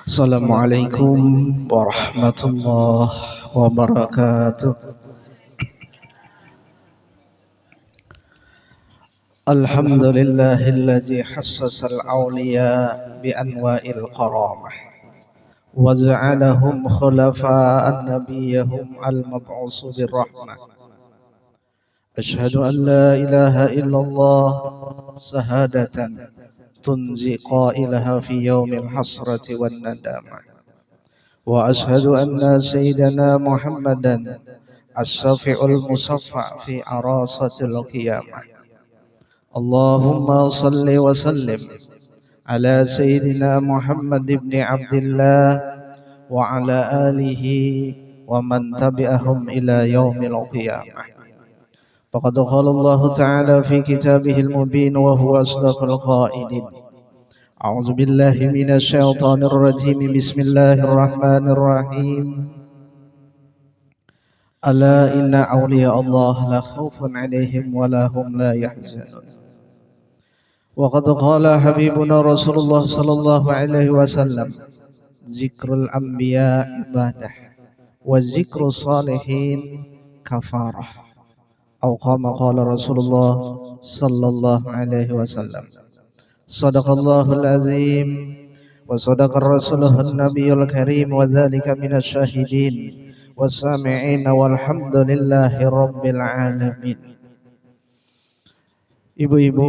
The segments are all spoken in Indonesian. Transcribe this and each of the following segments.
Assalamualaikum warahmatullahi wabarakatuh. Alhamdulillahilladzi hassasal awliya bi anwa'il karamah wa ja'alahum khulafa'an nabiyyahum al-mab'usu birrahmah. Ashhadu an la ilaha illallah sahadatan tunzi qailaha fi yaumil hasrati wan nadamah. Wa ashhadu anna sayyidana Muhammadan as-safi'ul musaffa fi arasatil qiyamah. Allahumma salli wa sallim ala sayyidina Muhammad ibn Abdullah wa ala alihi wa man tabi'ahum ila yaumil qiyamah. Faqad qala Allah Ta'ala fi kitabihil mubin wa huwa asdaqul qailin. A'udzu billahi minasy syaithanir rajim. Bismillahirrahmanirrahim. Ala inna awliya Allah la khaufun 'alaihim wa la hum la yahzanun. Wa qad qala habibuna Rasulullah sallallahu alaihi wasallam, zikrul anbiya ibadah wa zikrus salihin kafarah. Atau kama qala Rasulullah sallallahu alaihi wasallam. Shadaqallahul azim wa sadaqar rasuluhun nabiyul karim wa dzalika minasy syahidin was-sami'in walhamdulillahi rabbil alamin. Ibu-ibu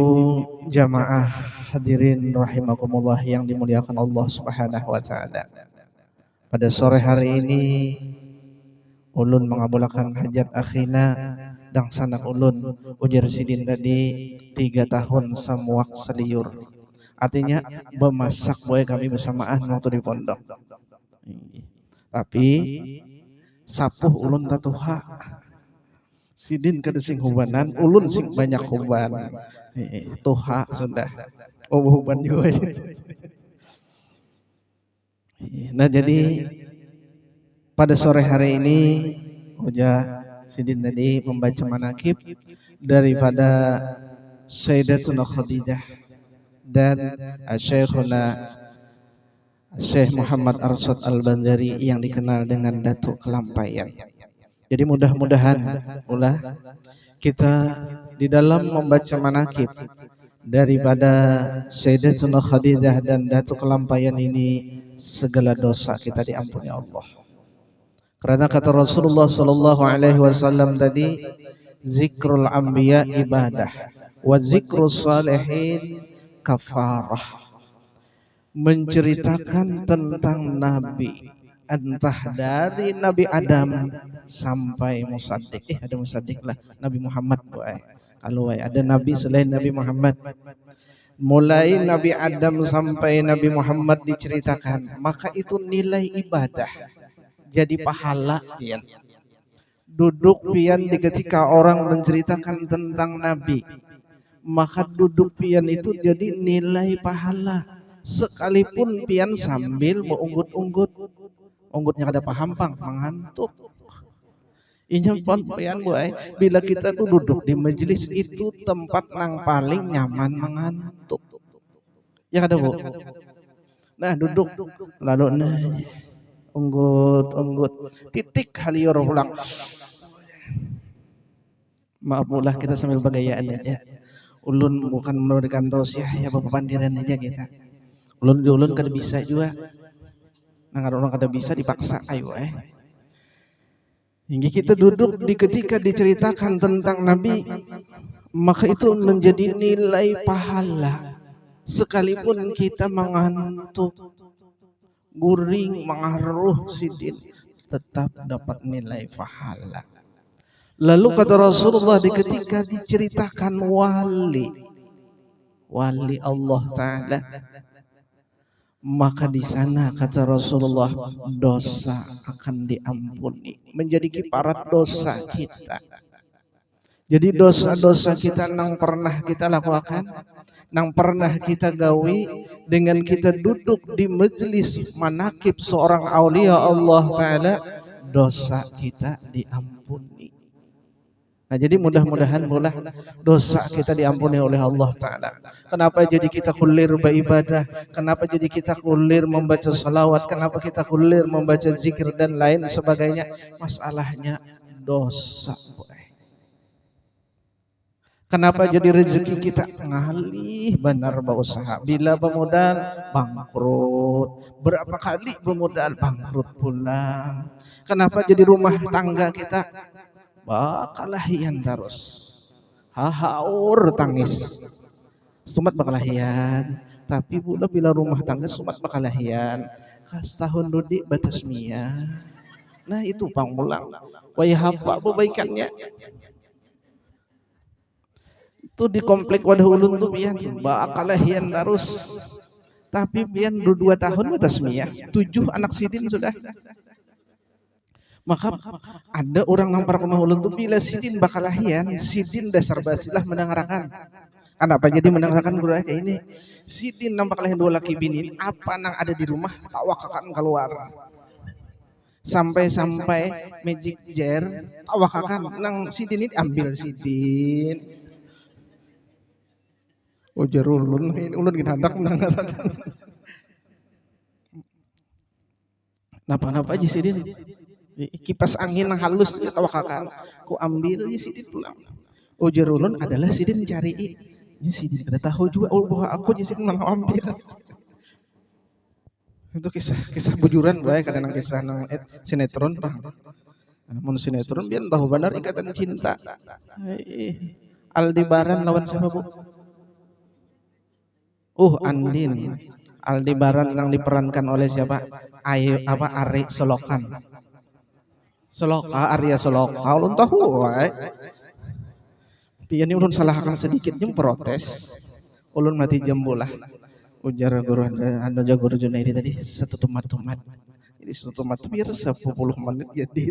jamaah hadirin rahimakumullah yang dimuliakan Allah Subhanahu wa taala. Pada sore hari ini ulun mengabulkan hajat akhina dan sanak ulun ujar sidin tadi 3 tahun samuak seliur. Artinya memasak boy kami bersamaan waktu di pondok. Tapi sapuh ulun tatuha. Sidin kada sing hubanan, ulun sing banyak huban. Tuha sudah. Oh huban juga. Nah jadi pada sore hari ini ujar sidin tadi membaca manaqib daripada Sayyidatuna Khadijah dan Syekhuna Syekh Muhammad Arsyad Al-Banjari yang dikenal dengan Datuk Kelampaian. Jadi mudah-mudahan ulah kita di dalam membaca manaqib daripada Sayyidatuna Khadijah dan Datuk Kelampaian ini segala dosa kita diampuni Allah. Karena kata Rasulullah sallallahu alaihi wasallam tadi, zikrul anbiya ibadah wa zikrus salihin kafarah. Menceritakan tentang nabi, entah dari Nabi Adam sampai Musaddiq. Ada Musaddiq lah, Nabi Muhammad boy. Kalau ada nabi selain Nabi Muhammad, mulai Nabi Adam sampai Nabi Muhammad diceritakan, maka itu nilai ibadah. Jadi pahala pian. Duduk pian di ketika orang menceritakan tentang Nabi, maka duduk pian itu jadi nilai pahala. Sekalipun pian sambil mengunggut-unggut, unggutnya ada pahampang mengantuk. Inya pon pian boy, bila kita tuh duduk di majelis itu tempat yang paling nyaman mengantuk. Ya ada bu. Nah duduk lalu unggut titik haliur ulang. Maaf mulah kita sambil bagayaan aja. Ulun bukan memberikan tausiah ya pepandiran aja kita. Ulun kada bisa juga. Nah orang kada bisa dipaksa ayo hingga kita duduk di ketika diceritakan tentang Nabi, maka itu menjadi nilai pahala. Sekalipun kita mengantuk, guring mengaruh sidin, tetap dapat nilai pahala. Lalu kata Rasulullah di ketika diceritakan wali Allah Ta'ala, maka di sana kata Rasulullah dosa akan diampuni, menjadi kiparat dosa kita. Jadi dosa-dosa kita yang pernah kita lakukan, yang pernah kita gawi, dengan kita duduk di majelis manaqib seorang aulia Allah Ta'ala, dosa kita diampuni. Nah, jadi mudah-mudahan pula dosa kita diampuni oleh Allah Ta'ala. Kenapa jadi kita kulir beribadah? Kenapa jadi kita kulir membaca salawat? Kenapa kita kulir membaca zikir dan lain sebagainya? Masalahnya dosa. Kenapa jadi rezeki kita ngalih benar berusaha, bila bermodal bangkrut, berapa kali bermodal bangkrut pula. Kenapa jadi rumah tangga kita bakalahian terus, hahaur tangis, sumat bakalahian. Tapi pula bila rumah tangga sumat bakalahian, kas tahun dudik batas mia. Nah itu pangulang, waya apa kebaikannya. Tuh di komplek Wadah Ulun tuh pian bakalahian terus. Tapi pian 2 tahun batas mia, 7 anak sidin sudah. Maka ada orang nampar ke ulun tuh bila sidin bakalahian, sidin dasar basilah mendengarkan. Kenapa jadi mendengarkan guru kayak ini? Sidin nampak lahian 2 laki bini, apa nang ada di rumah tawakakan keluar. Sampai magic jar tawakakan nang sidin ini ambil sidin. Oh jar ulun ginhandak mendengarkan. Napa-napa aja sidin. Kipas angin yang halus tawakakan. Ku ambil aja sidin pulang. Oh jar ulun adalah sidin cari. Ya sidin kada tahu juga bahwa aku jadi sidin mau ambil. Itu kisah bujuran bae kadang kisah nang sinetron paham. Mun sinetron biar tahu benar ikatan cinta. Aldebaran lawan siapa, Bu? Andin. Aldebaran yang diperankan oleh siapa? Ari Solokan. Arya Soloka, ulun tahu wae. Pian ini ulun salahkan sedikit jeung protes. Ulun mati jembulah. Ujar guru anda guru Junaidi tadi satu tomat. Jadi satu tomat biar 10 menit jadi.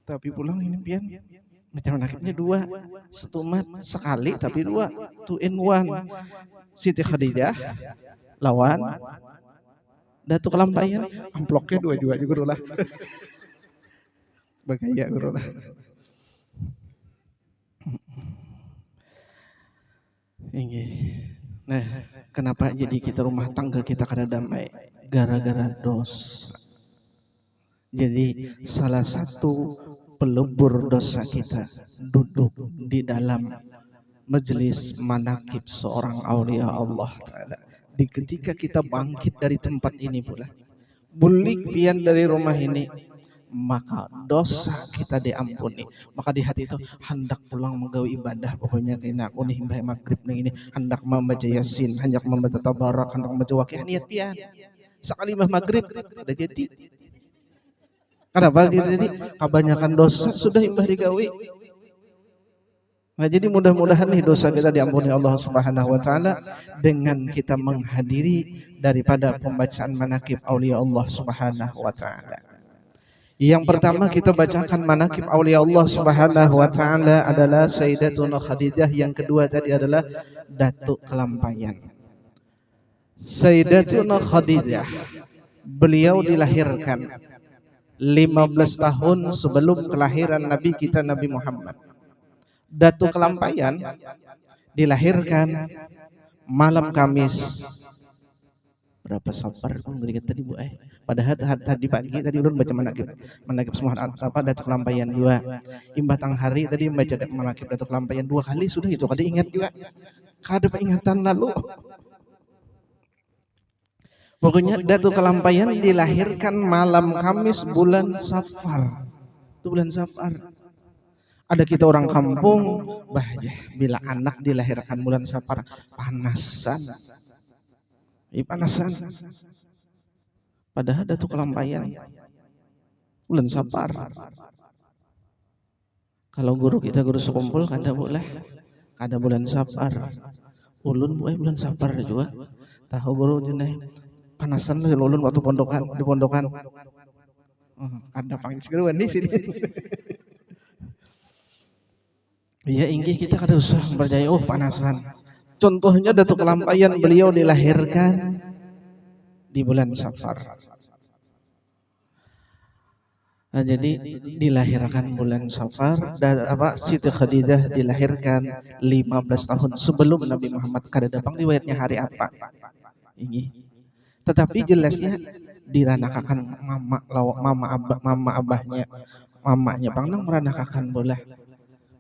Tapi pulang ini pian macam nakibnya 2 setumat sekali tapi 2 2 in 1. Siti Khadijah lawan Datuk Lampayan, amploknya 2 juga guru lah. Bagaya guru lah. Ini. Nah, kenapa jadi kita rumah tangga kita kada damai? Gara-gara dosa. Jadi salah satu pelebur dosa kita duduk di dalam majelis manakib seorang aulia Allah Ta'ala. Di ketika kita bangkit dari tempat ini pula, bulik pian dari rumah ini, maka dosa kita diampuni. Maka di hati itu hendak pulang menggawe ibadah, pokoknya kena aku nih mbah maghrib nih ini hendak membaca yasin, hendak membaca tabarak, hendak membaca waqiah, niat pian sekali mbah maghrib udah jadi. Kenapa jadi? Kebanyakan dosa sudah imbah digawe. Nah, jadi mudah-mudahan nih dosa kita diampuni Allah Subhanahu wa taala dengan kita menghadiri daripada pembacaan manakib aulia Allah Subhanahu wa taala. Yang pertama kita bacakan manakib aulia Allah Subhanahu wa taala adalah Sayyidatuna Khadijah, yang kedua tadi adalah Datuk Kelampayan. Sayyidatuna Khadijah, beliau dilahirkan 15 tahun sebelum kelahiran Nabi kita Nabi Muhammad. Datuk Kelampayan dilahirkan malam Kamis berapa Safar tadi Bu padahal tadi pagi tadi ulun baca manakib semua apa Datuk Kelampayan 2, imbah tang hari tadi membaca manakib Datuk Kelampayan 2 kali sudah itu kada ingat juga, kada peringatan lalu. Pokoknya Datuk Kelampayan dilahirkan malam Kamis bulan Safar. Itu bulan Safar. Ada kita orang kampung, bila anak dilahirkan bulan Safar panasan. Panasan. Padahal Datuk Kelampayan bulan Safar. Kalau guru kita guru sekumpul kada boleh. Kada bulan Safar. Ulun bulan Safar juga. Tahu guru jenai panasan ulun waktu di pondokan. Ada panggil segera di sini. Iya inggih kita kada usah percaya panasan. Contohnya Datuk Kelampayan beliau dilahirkan di bulan Safar. Jadi dilahirkan bulan Safar dan Siti Khadijah dilahirkan 15 tahun sebelum Nabi Muhammad kada datang riwayatnya hari apa ini. Tetapi jelasnya diranakakan mama abahnya mamanya nang meranakakan bola.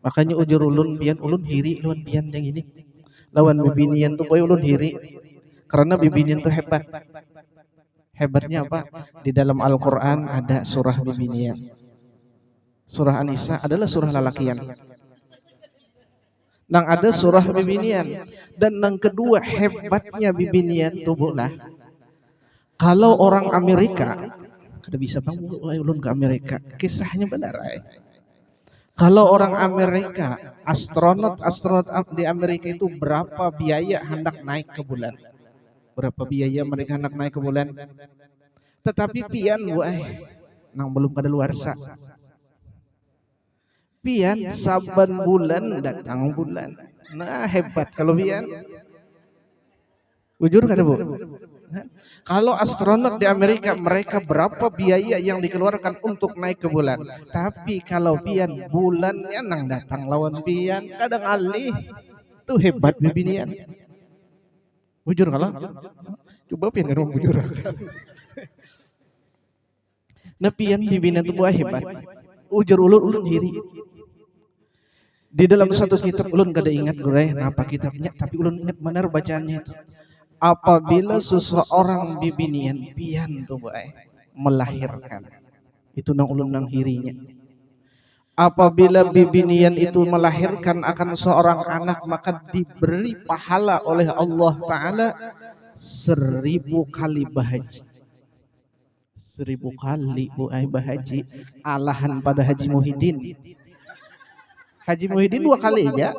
Makanya ujur ulun pian ulun hiri lawan pian yang ini. Lawan bibinian tuh boy ulun hiri karena bibinian tuh hebat. Hebatnya apa? Di dalam Al-Qur'an ada surah bibinian. Surah An-Nisa adalah surah lalakian. Nang ada surah bibinian. Dan nang kedua hebatnya bibinian tuh bola. Kalau orang Amerika, kada bisa bang ulun ke Amerika. Kisahnya benar Kalau orang Amerika, astronot di Amerika itu berapa biaya hendak naik ke bulan? Berapa biaya mereka hendak naik ke bulan? Tetapi pian nang belum pada luar sa. Pian saban bulan datang bulan. Nah hebat kalau pian. Jujur kata Bu. Kalau astronot di Amerika mereka berapa biaya yang dikeluarkan untuk naik ke bulan. Tapi kalau pian bulannya nang datang lawan pian kadang alih. Itu hebat bibinian. Bujur kalau? Coba pian ngomong bujur. Nah pian bibinian itu buah hebat. Ujur ulun hiri. Di dalam satu kitab ulun kada ingat gurai apa kitabnya, tapi ulun ingat benar bacaannya itu. Apabila seseorang bibinian pian tuh melahirkan, itu nang ulun nang hirinya. Apabila bibinian itu melahirkan akan seorang anak maka diberi pahala oleh Allah Ta'ala 1000 kali bahaji. 1000 kali bahaji alahan pada Haji Muhyiddin. Haji Muhyiddin 2 kali aja.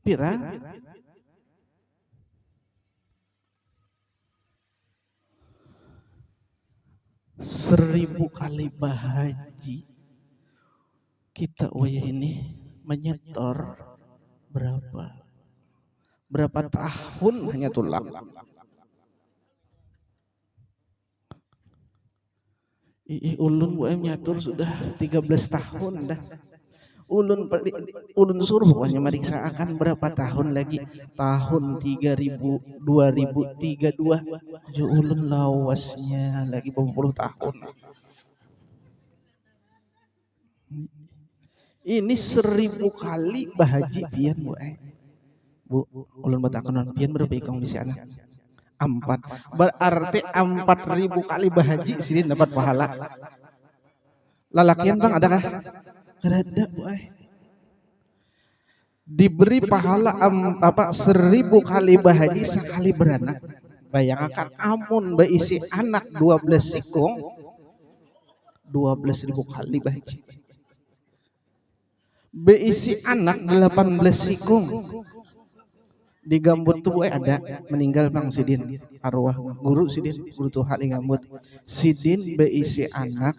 Pira? 1000 kali bahaji. Kita ini menyetor berapa tahun hanya tulang. Ulun nyatur sudah 13 tahun dah. Ulun suruh pokoknya meriksa akan berapa tahun lagi. Tahun 3000 2032 jo ulun lawasnya lagi berpuluh tahun. Ini 1000 kali bahaji pian Bu ulun batakan pian berapa ikong di sana? 4. Berarti 4000 kali bahaji sini dapat pahala. Lalakian bang adakah? Ada diberi pahala 1000 kali bahaji sekali beranak. Bayangkan amun berisi anak 12 sikung 12.000 kali bahaji. Berisi anak 18 sikung di Gambut tuh ada meninggal bang Sidin arwah guru Sidin guru Tuhan di Gambut. Sidin berisi anak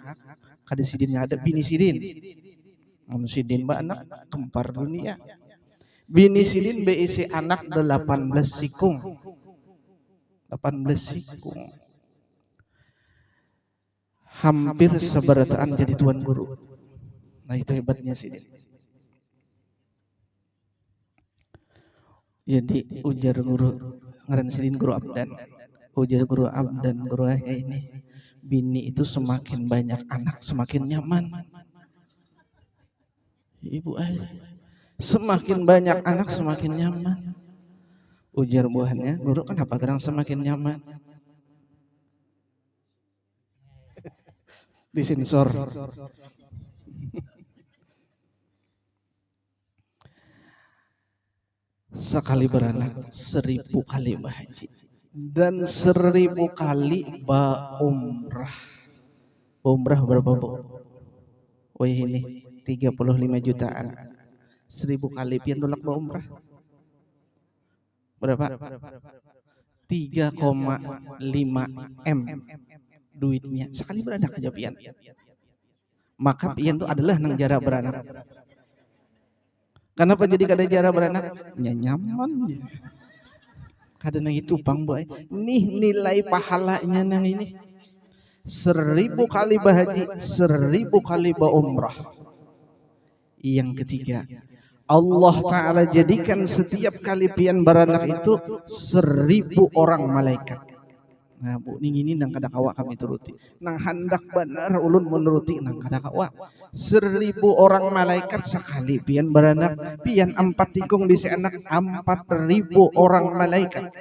kada Sidinnya ada bini Sidin. Sidin mbak anak kempar dunia. Bini Sidin berisi anak 18 sikung. 18 sikung. Hampir seberataan jadi tuan guru. Nah itu hebatnya Sidin. Jadi ujar guru ngaran Sidin guru Abdan. Ujar guru Abdan guru kayak ini. Bini itu semakin banyak anak semakin nyaman. Ibu semakin banyak anak semakin nyaman. Ujar buahnya, guru kenapa gerang semakin nyaman? Disensor. Sekali beranak 1000 kali bahaji dan 1000 kali umrah. Umrah berapa bu? Oh ini 35 jutaan. 1000 kali pian tolak umrah. Berapa? 3,5 M duitnya. Sekali beranak aja pian. Maka pian itu adalah nang jarak beranak. Kenapa jadi kada jarak beranak? Nyaman. Kadang itu bang boy, nih nilai pahalanya nang ini 1000 kali berhaji, 1000 kali berumrah. Yang ketiga, Allah Ta'ala jadikan setiap kali pian beranak itu 1000 orang malaikat. Nah bu, ini nang kada kawa kami turuti, nang hendak benar ulun menuruti nang kada kawa. 1000 orang malaikat sekali pian beranak, pian 4 tikung bisa anak 4000 orang malaikat.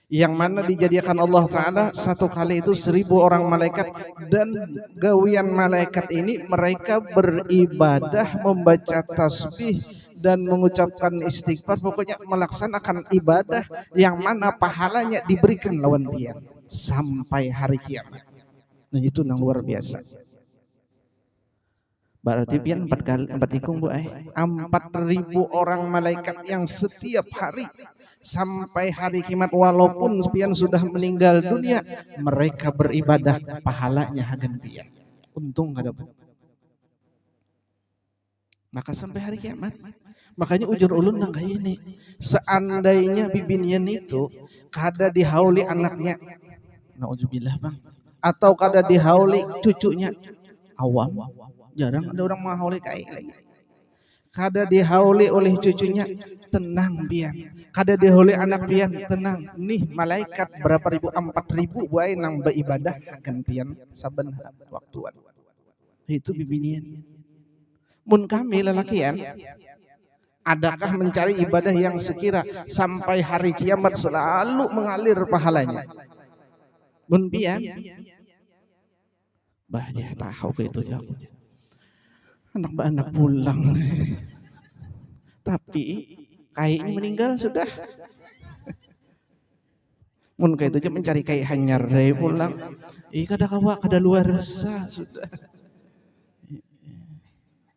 Yang mana dijadikan Allah Ta'ala satu kali itu 1000 orang malaikat, dan gawian malaikat ini mereka beribadah, membaca tasbih dan mengucapkan istighfar, pokoknya melaksanakan ibadah yang mana pahalanya diberikan lawan pian sampai hari kiamat. Nah itu yang luar biasa. Berarti pian 4 ikung bu 4000 orang malaikat yang setiap hari sampai hari kiamat, walaupun pian sudah meninggal dunia, mereka beribadah, pahalanya hagan pian. Untung kada bu. Maka sampai hari kiamat. Makanya ujur ulun nang kayak ini, seandainya bibinian itu kada dihauli anaknya, nauzubillah bang, atau kada dihauli cucunya, awam jarang ada orang menghauli kayak lagi. Kada dihauli oleh cucunya, tenang pian. Kada dihauli anak pian, tenang. Nih malaikat berapa ribu, 4000 buai nang beribadah akan pian saben waktuan. Itu bibinian. Mun kami lelakian, adakah mencari ibadah yang sekira sampai hari kiamat selalu mengalir pahalanya? Mun pian, bah dia tahu ke itu jauh. Anak pulang, tapi kayaknya meninggal sudah. Mun kayak itu aja mencari kayak hanyar deh pulang. Kada kawa, kada luar rasa sudah.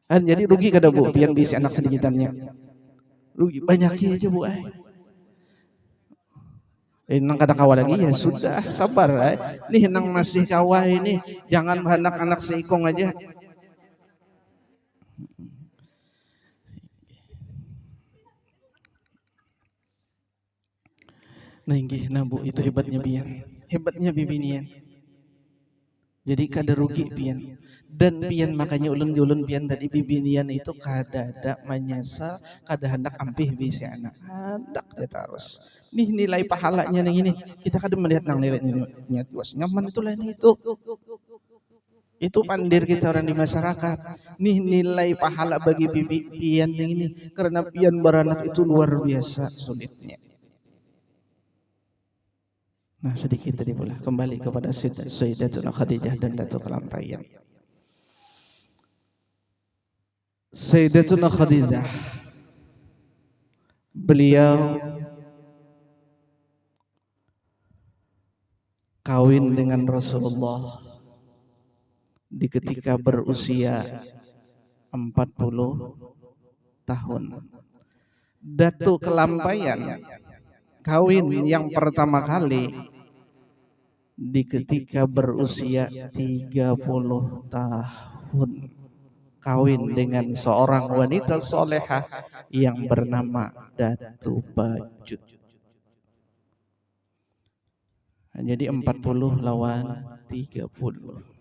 Dan jadi rugi kada bu, pian bisi anak sedikitannya. Rugi banyak aja bu. Nang kada kawa lagi ya sudah, sabar. Nih nang masih kawa ini, jangan anak-anak seikong aja. Nah inggih, nah bu, itu hebatnya pian, hebatnya bibinian. Jadi kada rugi pian, dan pian makanya ulun pian tadi bibinian itu kada ada menyesal, kada hendak ampih bisa anak, hendak dia terus. Nih nilai pahalanya nih ini, kita kada melihat nang nilainya luas, nyaman itu lain itu. Itu pandir kita orang di masyarakat. Nih nilai pahala bagi bibi pian ini, karena pian beranak itu luar biasa sulitnya. Nah sedikit tadi pula kembali kepada Sayyidatuna Khadijah dan Datuk Kelampaian. Sayyidatuna Khadijah, beliau kawin dengan Rasulullah di ketika berusia 40 tahun. Datuk Kelampaian kawin yang pertama kali di ketika berusia 30 tahun, kawin dengan seorang wanita solehah yang bernama Datu Bajut. Jadi 40 lawan 30.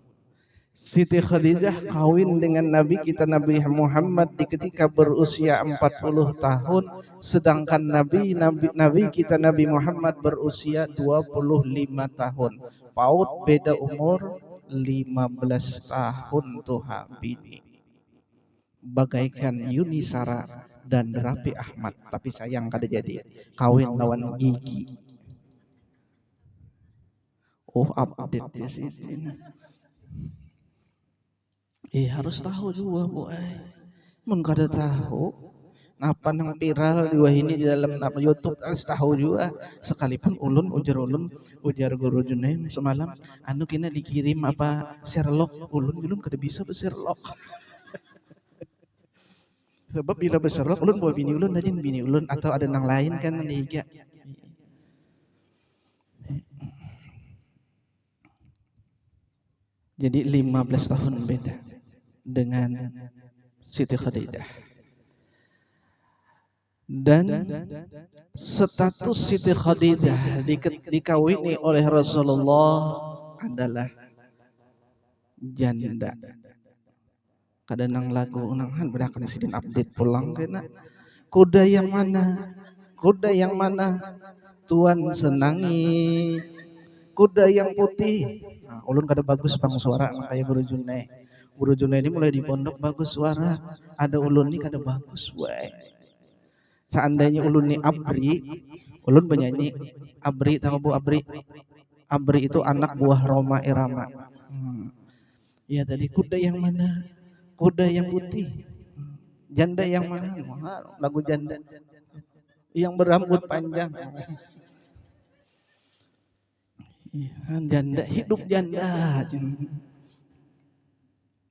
Siti Khadijah kawin dengan Nabi kita Nabi Muhammad di ketika berusia 40 tahun, sedangkan Nabi kita Nabi Muhammad berusia 25 tahun. Paut beda umur 15 tahun tuh habini. Bagaikan Yuni Sara dan Raffi Ahmad, tapi sayang kada jadi kawin lawan Gigi. Oh update di sini. Harus tahu juga bu. Mun kada tahu, apa nang viral dua ini di dalam YouTube harus tahu juga. Sekalipun ujar guru Junaim semalam, anu kena dikirim apa Sherlock, ulun kada bisa be Sherlock. Sebab bila be Sherlock ulun bawa bini ulun aja bini ulun atau ada nang lain kan liga. Jadi 15 tahun beda dengan Siti Khadijah. Dan status Siti Khadijah dikawini oleh Rasulullah adalah janda. Kadang lagu unangan berakan sidin update pulang kena. Kuda yang mana? Kuda yang mana? Tuan senangi. Kuda yang putih. Nah, ulun kada bagus pang suara kayak Guru Junai. Guru Junai ini mulai di pondok bagus suara. Ada ulun ini kada bagus, wae. Seandainya ulun ini Abri, ulun penyanyi Abri, tahu Bu Abri? Abri itu anak buah Roma Irama. Ya tadi kuda yang mana? Kuda yang putih. Janda yang mana? Lagu janda. Yang berambut panjang. Janda, hidup janda.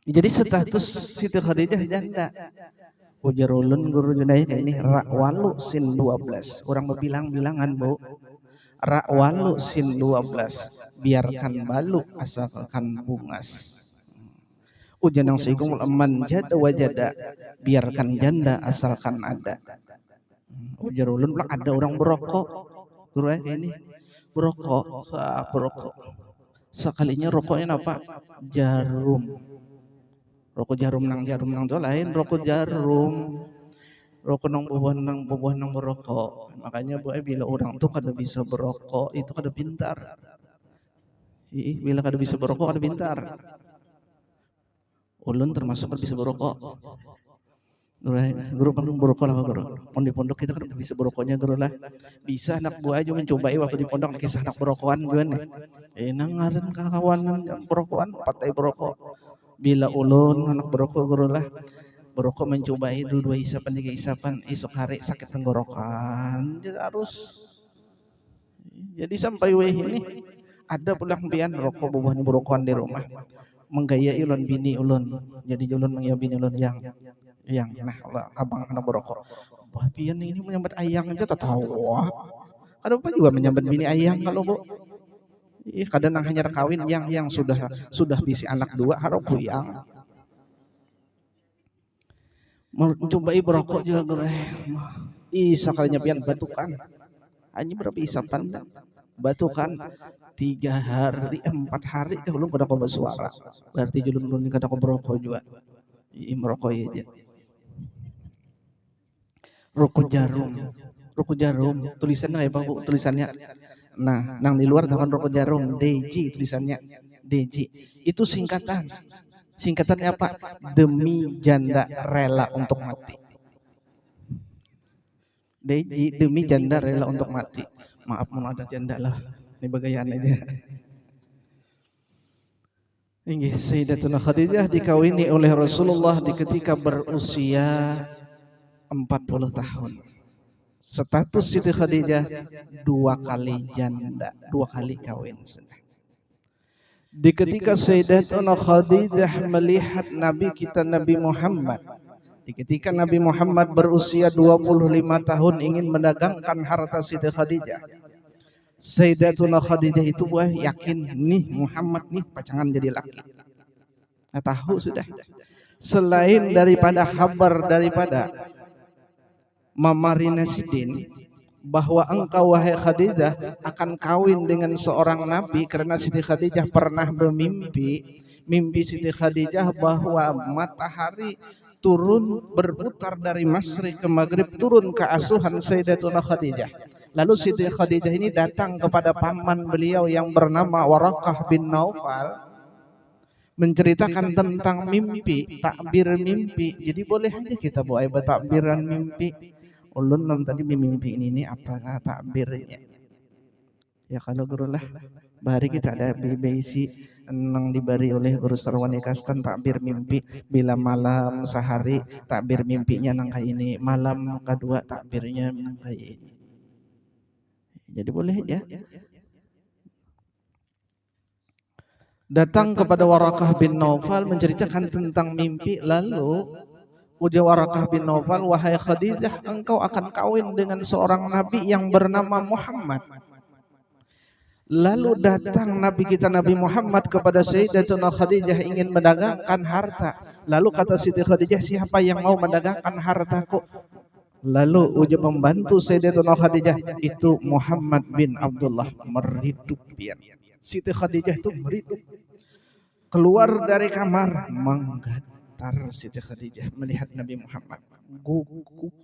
Jadi status Siti Khadijah janda. Ujar ulun Guru Junai ini rakwalu sin 12. Orang berbilang-bilangan Bu. Rakwalu sin 12. Biarkan balu asalkan bungas. Ujian yang singgung man jada wajada. Biarkan janda asalkan ada. Ujar ulun ada orang berokok. Guru ini berokok, berokok. Sekalinya rokoknya apa? Jarum. Rokok jarum nang itu lain rokok jarum. Rokok nang buah nang berokok. Makanya Bu bila orang tuh kada bisa berokok itu kada pintar. Bila kada bisa berokok kada pintar. Ulun termasuk kada bisa berokok. Guru pandung berokok lah guru. Di pondok kita kan bisa berokoknya guru lah. Bisa anak buah aja mencobai waktu di pondok kisah anak berokokan gue nih. Nang ngaran kawanan berokokan patai berokok. Bila ulun anak berokok guru lah. Berokok mencobai dua isapan tiga isapan esok hari sakit tenggorokan. Jadi harus. Jadi sampai weh ini ada pulang pian rokok buah berokokan di rumah. Menggayai ulun bini ulun. Jadi ulun menggayai bini ulun yang nah abang anak berokok. Wah pian ini menyambat ayang aja tak tahu. Kadang apa juga menyambat bini ayang kalau Bu. Kadang hanya kawin yang sudah bisi anak dua harap yang. Mencobai berokok juga guru. Sekalinya pian batukan. Hanya berapa isapan batukan 3 hari 4 hari belum kada kau bersuara. Berarti julun kada kau berokok juga. Merokok aja. Rokok jarum tulisannya apa Bu tulisannya nah nang di luar tahu rokok jarum DJ tulisannya DJ itu singkatannya apa demi janda rela untuk mati DJ demi janda rela untuk mati maaf mau ada janda lah ini bagaian aja. Inggih Sayyidatuna Khadijah dikawini oleh Rasulullah di ketika berusia 40 tahun. Status Siti Khadijah 2 kali janda, 2 kali kawin. Di ketika Sayyidatuna Khadijah melihat Nabi kita Nabi Muhammad, di ketika Nabi Muhammad berusia 25 tahun ingin mendagangkan harta Siti Khadijah. Sayyidatuna Khadijah itu yakin nih Muhammad nih pacangan jadi laki. Nah, tahu sudah. Selain daripada kabar daripada Mamarina Sidin bahwa engkau wahai Khadijah akan kawin dengan seorang nabi karena Siti Khadijah pernah bermimpi Siti Khadijah bahwa matahari turun berputar dari masyriq ke maghrib turun ke asuhan Sayyidatuna Khadijah. Lalu Siti Khadijah ini datang kepada paman beliau yang bernama Waraqah bin Naufal menceritakan tentang mimpi, takbir mimpi. Jadi boleh aja kita buat takbiran mimpi. Ulun tadi mimpi ini apa takbirnya? Ya kalau guru lah, bahari kita ada BBC yang diberi oleh Guru Sarwani Kastan takbir mimpi. Bila malam sehari takbir mimpinya nang kayak ini, malam kedua takbirnya nang kayak ini. Jadi boleh ya. Datang kepada Waraqah bin Naufal menceritakan tentang mimpi lalu ujar Waraqah bin Naufal, wahai Khadijah, engkau akan kawin dengan seorang nabi yang bernama Muhammad. Lalu datang Nabi kita Nabi Muhammad kepada Sayyidatuna Khadijah ingin mendagangkan harta. Lalu kata Siti Khadijah, siapa yang mau mendagangkan hartaku? Lalu uja pembantu Sayyidatuna Khadijah itu Muhammad bin Abdullah meridup pian. Siti Khadijah itu meridup. Keluar dari kamar menggetar Siti Khadijah melihat Nabi Muhammad. Gugup.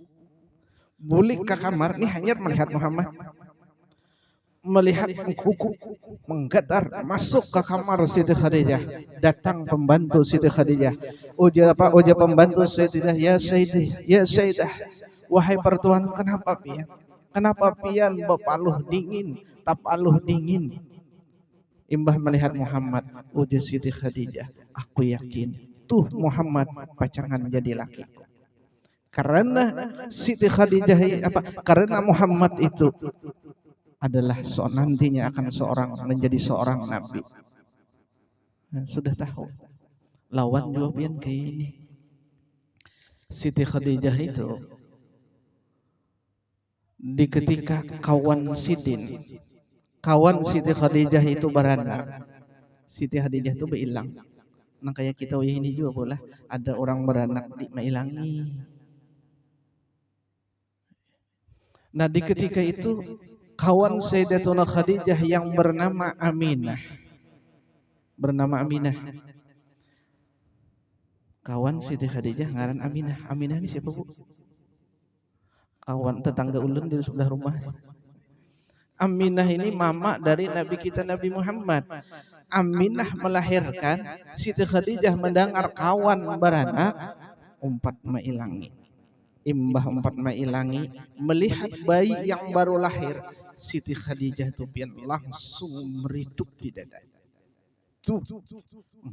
Bulik ke kamar nih hanya melihat Muhammad. Melihat gugup menggetar masuk ke kamar Siti Khadijah. Datang pembantu Siti Khadijah. Uja pembantu Sayyidah, ya Sayyidah, ya Sayyidah. Wahai pertuan, kenapa pian? Kenapa pian bepaluh dingin, tapaluh dingin? Imbah melihat Muhammad, ujar Siti Khadijah, aku yakin tuh Muhammad pacangan jadi laki. Karena Siti Khadijah karena Muhammad itu adalah nantinya akan menjadi seorang nabi. Nah, sudah tahu. Lawan juga pian kayak ini. Siti Khadijah itu di ketika kawan Siti Khadijah itu beranak, Siti Khadijah itu berhilang. Nah kayak kita ini juga boleh ada orang beranak di menghilangi. Nah di ketika itu kawan Sayyidatuna Khadijah yang bernama Aminah, kawan Siti Khadijah ngaran Aminah. Aminah ini siapa bu? Kawan tetangga ulun di sebelah rumah. Aminah ini mama dari Nabi kita Nabi Muhammad. Aminah melahirkan, Siti Khadijah mendengar kawan beranak, umpat mailangi. Imbah umpat mailangi, melihat bayi yang baru lahir, Siti Khadijah itu pian langsung meridup di dada. Tuh,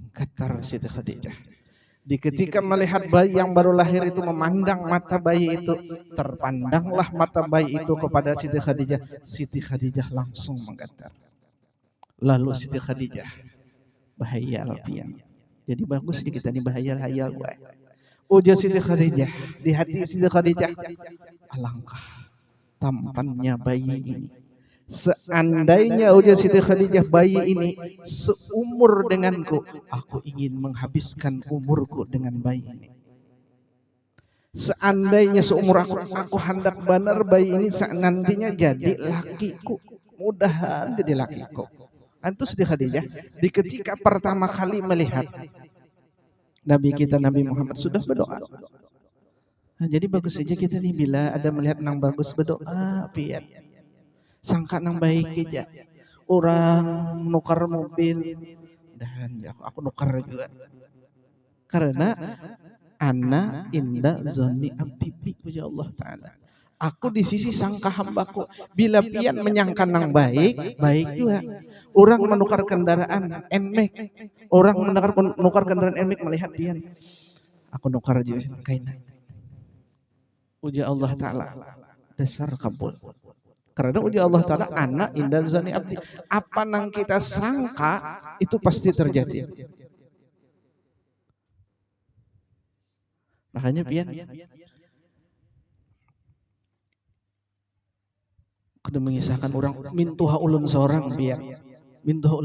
getar Siti Khadijah. Di ketika melihat bayi yang baru lahir itu, memandang mata bayi itu, terpandanglah mata bayi itu kepada Siti Khadijah. Siti Khadijah langsung menggetar. Lalu Siti Khadijah bahayal pian. Jadi bagus kita nih bahayal gue. Ujar Siti Khadijah, di hati Siti Khadijah, alangkah tampannya bayi ini. Seandainya ujar Siti Khadijah bayi ini seumur denganku, aku ingin menghabiskan umurku dengan bayi ini. Seandainya seumur aku hendak benar bayi ini nantinya jadi lakiku, mudahan jadi lakiku. Itu Siti Khadijah di ketika pertama kali melihat Nabi kita Nabi Muhammad sudah berdoa. Nah, jadi bagus saja kita nih bila ada melihat nang bagus berdoa pian. Sangka nang baik aja. Orang nukar mobil dan aku nukar juga. Karena ana inda zonni abdi ya Allah taala. Aku di sisi sangka hambaku. Bila pian menyangka nang baik juga. Orang menukar kendaraan NMAX. Orang menukar kendaraan NMAX melihat pian. Aku nukar juga kaina. Uja Allah taala dasar kabul. Karena uji Allah Ta'ala anak indah zani abdi. Apa yang kita sangka itu pasti terjadi. Makanya pian kada mengisahkan orang mintuha ulun seorang pian. Mintuha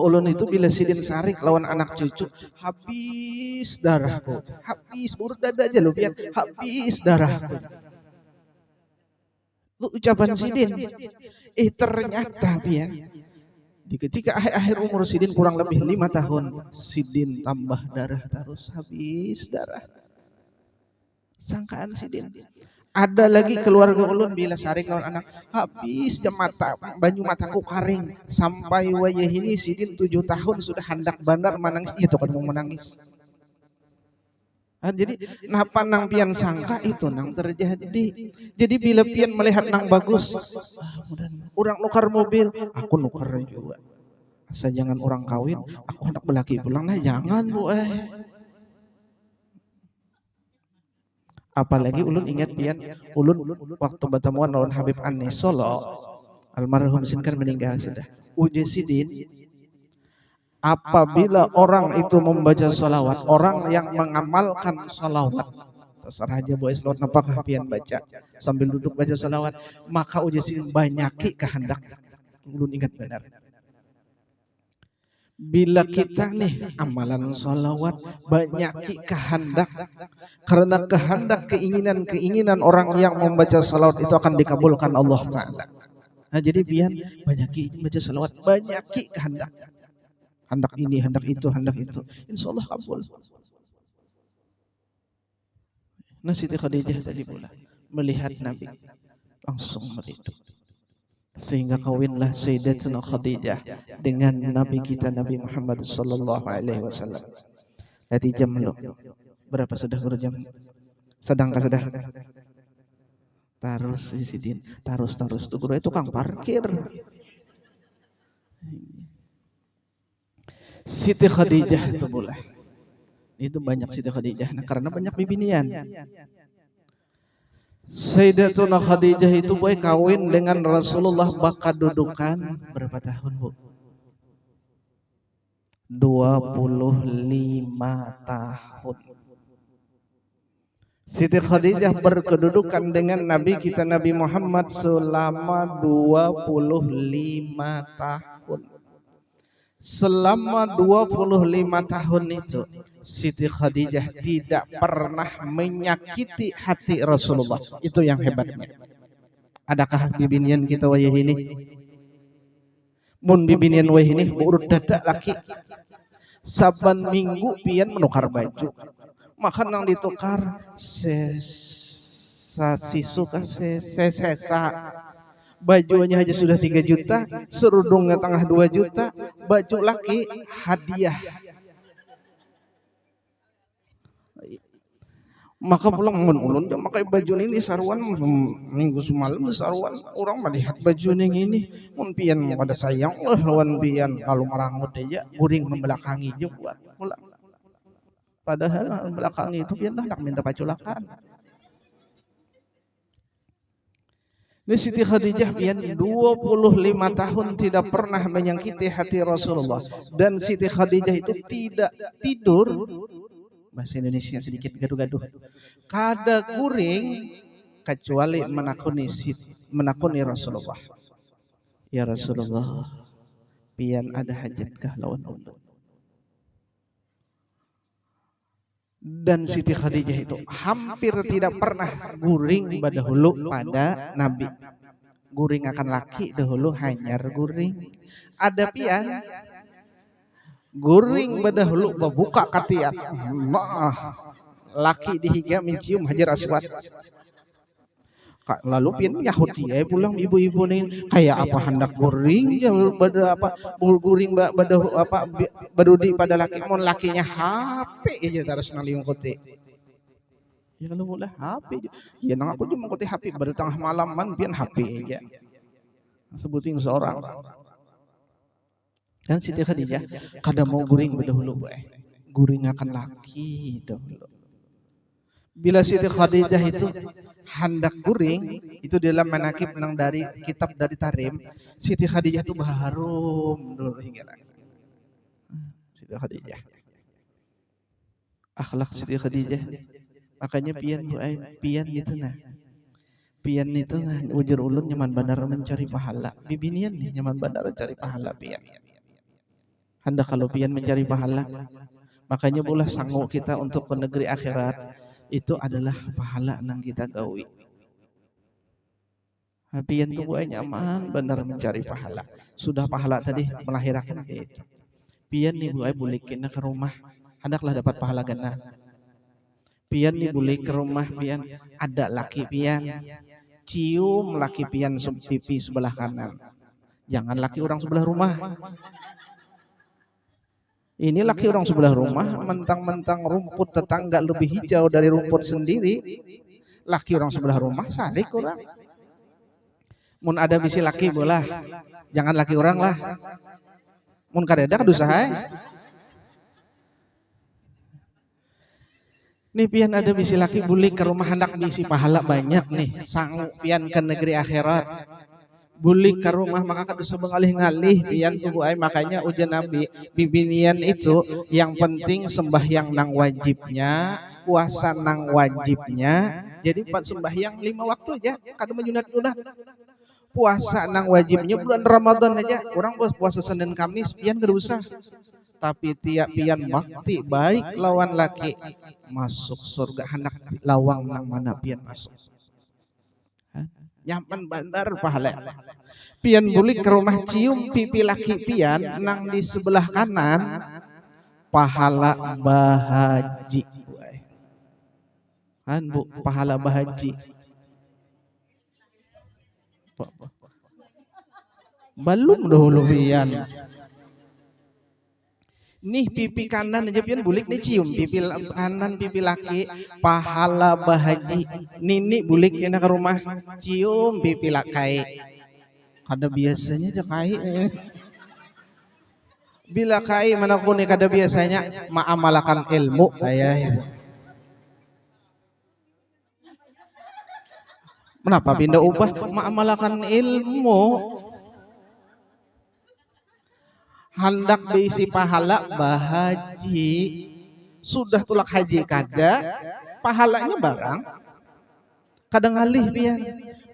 ulun itu bila sidin sarik lawan anak cucu habis darahku. Habis buru dada aja lo pian. Habis darahku. Lu ucapan sidin, ternyata pian di ketika akhir umur sidin kurang lebih 5 tahun, sidin tambah darah terus habis darah. Sangkaan sidin. Ada lagi keluarga ulun bila sarik lawan anak habis mata banyu mataku karing sampai wayah ini sidin 7 tahun sudah hendak bandar menangis itu kan mau menangis. Jadi napa nang pian sangka itu nang terjadi. Jadi bila pian melihat nang bagus, orang nukar mobil, aku nukar juga. Asal jangan orang kawin, aku hendak belaki pulang, nah jangan bu. Apalagi ulun ingat pian, ulun waktu bertemuan lawan Habib Anis Solo, almarhum sin kan meninggal sudah. Uji sidin. Apabila orang itu membaca salawat, orang yang mengamalkan salawat, terserah aja boleh salawat apakah pian baca sambil duduk baca salawat, maka uji sidin banyaki kehendak. Ulun ingat benar. Bila kita nih amalan sholawat banyak kehendak, karena kehendak keinginan orang yang membaca sholawat itu akan dikabulkan Allah Ta'ala. Nah jadi biar banyak baca sholawat, banyak kehendak, hendak ini, hendak itu, insya Allah kabul. Nah Siti Khadijah tadi pula melihat Nabi langsung merindu, sehingga kawinlah Sayyidatuna Khadijah dengan Nabi kita Nabi Muhammad sallallahu alaihi wasallam. Nanti jam lo berapa sudah berjam? Sedangkah sudah? Tarus Sidin, tarus tuh guru itu tukang parkir. Siti Khadijah itu boleh. Itu banyak Siti Khadijah karena banyak bibinian. Sayyidatuna Khadijah itu boy kawin dengan Rasulullah bakal dudukan berapa tahun, Bu? 25 tahun. Siti Khadijah berkedudukan dengan Nabi kita Nabi Muhammad selama 25 tahun. Selama 25 tahun itu Siti Khadijah tidak pernah menyakiti hati Rasulullah. Itu yang hebatnya. Adakah bibinian kita wayah ini? Mun bibinian wayah ini urut dadak laki. Saban minggu pian menukar baju. Makan yang ditukar sesa bajunya aja sudah 3 juta, serudungnya tengah 2 juta, baju laki hadiah. Maka pulang ulun memakai baju ini saruan minggu semalam saruan orang melihat baju ini mun pian pada sayang lawan pian kalau marangut aja guring membelakangi juga pulang. Padahal belakangi itu pian hendak minta paculakan. Ini Siti Khadijah pian 25 tahun tidak pernah menyakiti hati Rasulullah, dan Siti Khadijah itu tidak tidur, bahasa Indonesia sedikit gaduh-gaduh, kada kuring kecuali menakuni Rasulullah. Ya Rasulullah, pian ada hajatkah lawan ulun? Dan Siti Khadijah itu hampir tidak pernah guring dahulu pada Nabi. Guring akan laki dahulu hanyar guring. Ada pian guring dahulu membuka katiat. Laki dihiga mencium Hajar Aswad. Lalu pian Yahudi pulang ibu-ibu nih kayak apa hendak guring ya pada apa guring pada apa badudi pada laki mon lakinya HP aja terus naliung kote. Ya kalau mulai HP ya nang aku cuma kote HP pada tengah malam man pian HP aja. Sebutin seorang. Dan Siti Khadijah kada mau guring dahulu guring akan laki dahulu. Bila Siti Khadijah itu hendak guring itu dalam manakib nang dari kitab dari Tarim, Siti Khadijah itu baharum dulu hingga lagi. Siti Khadijah, akhlak Siti Khadijah, makanya pian gitu nah, pian itu nah ujur ulun nyaman bandar mencari pahala, bibinian nih nyaman bandar mencari pahala pian. Hendak kalau pian mencari pahala, makanya pula sanggup kita untuk ke negeri akhirat. Itu adalah pahala nang kita gawi. Pian tuh nyaman benar mencari pahala. Sudah pahala tadi melahirkan itu. Pian nih bulikin ke rumah, hendaklah dapat pahala ganda. Pian nih bulik ke rumah pian, ada laki pian, cium laki pian pipi sebelah kanan. Jangan laki orang sebelah rumah. Ini laki orang sebelah rumah, mentang-mentang rumput tetangga lebih hijau dari rumput sendiri. Laki orang sebelah rumah, sadik orang. Mun ada bisi laki bolah, jangan laki orang lah. Mun kadeda kadusahay. Nih pian ada bisi laki bulik ke rumah hendak bisi pahala banyak nih, sanggup pian ke negeri akhirat. Bulik ke rumah maka kada sebengalih-ngalih pian tubuh ay, makanya ujian Nabi bibinian itu yang penting sembahyang nang wajibnya, puasa nang wajibnya. Jadi sembahyang 5 waktu aja kada menyunat-nyunat. puasa nang wajibnya bulan Ramadan aja orang puasa Senin Kamis pian gak usah, tapi tiap pian bakti baik lawan laki masuk surga hendak lawang nang mana pian masuk. Nyaman bandar pahala. Pian bulik ke rumah cium pipi laki pian nang di sebelah kanan pahala bahaji. Kan Bu, pahala bahaji. Belum dahulu pian. Nih pipi kanan aja pian bulik nih cium pipi kanan pipi laki pahala bahaji. Nini bulik kena ke rumah cium pipi laki. Kada biasanya aja kai. Bila kai manapun kada biasanya ma'amalakan ilmu kayak. Kenapa pindah ubah ma'amalakan ilmu? Hendak diisi pahala bahaji, sudah tulak haji kada pahalanya barang kadang ngalih pian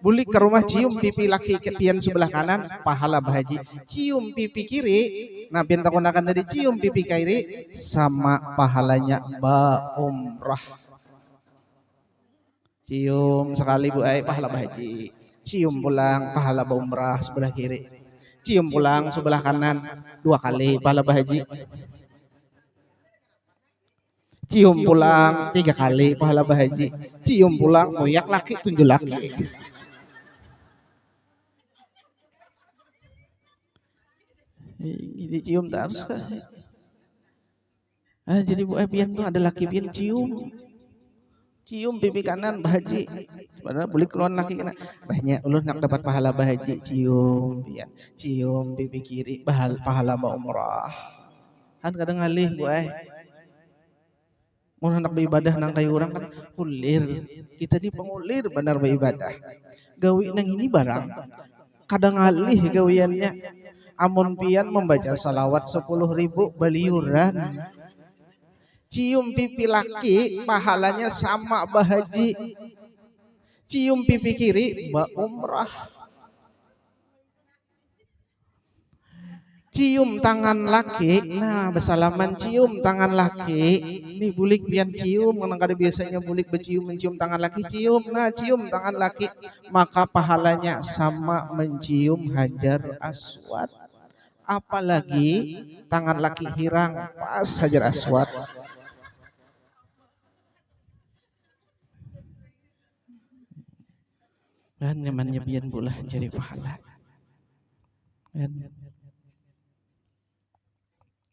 bulik ke rumah cium pipi laki pian sebelah kanan pahala bahaji, cium pipi kiri nah pian takunakan tadi cium pipi kiri sama pahalanya umrah. Cium sekali Bu ai pahala bahaji, cium pulang pahala umrah sebelah kiri, cium pulang sebelah kanan 2 kali pahala bahaji, cium pulang 3 kali pahala bahaji, cium pulang moyak laki tunjuk laki. Ini cium terus kan? Jadi Bu pian tuh ada laki pian cium pipi kanan bahaji, padahal boleh keluar laki kena banyak ulun nak dapat pahala bahaji cium pian, cium pipi kiri pahala umrah. Kan kadang ngalih Bu mau hendak beribadah nang kayu orang kan ulir, kita ini pengulir benar beribadah. Gawi nang ini barang kadang ngalih gawiannya. Amun pian membaca salawat 10.000 beliuran. Cium pipi laki pahalanya sama bahaji, cium pipi kiri umrah. Cium tangan laki, nah bersalaman cium tangan laki, ini bulik pian cium, karena kada biasanya bulik mencium tangan laki cium, nah cium tangan laki, maka pahalanya sama mencium Hajar Aswad. Apalagi tangan laki hirang pas Hajar Aswad. Dan nyamannya pian pula jadi pahala.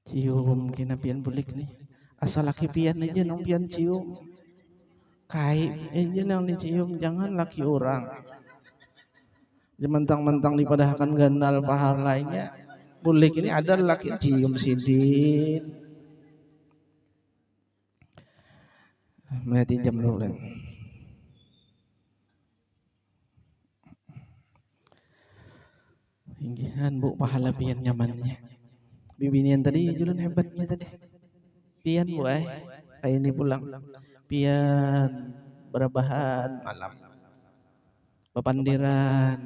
Cium kena pian bulik nih. Asal laki pian aja nang pian cium. Kai aja nang dicium, jangan laki orang. Mentang-mentang dipadahkan ganal pahalanya. Bulik ini ada laki cium sidin. Melihat jam dulu. Inggihan Bu pahala pian nyamannya. Bibinian tadi jualan hebatnya tadi. Pian Bu kayak ini pulang. Pian berabahan malam. Bepandiran.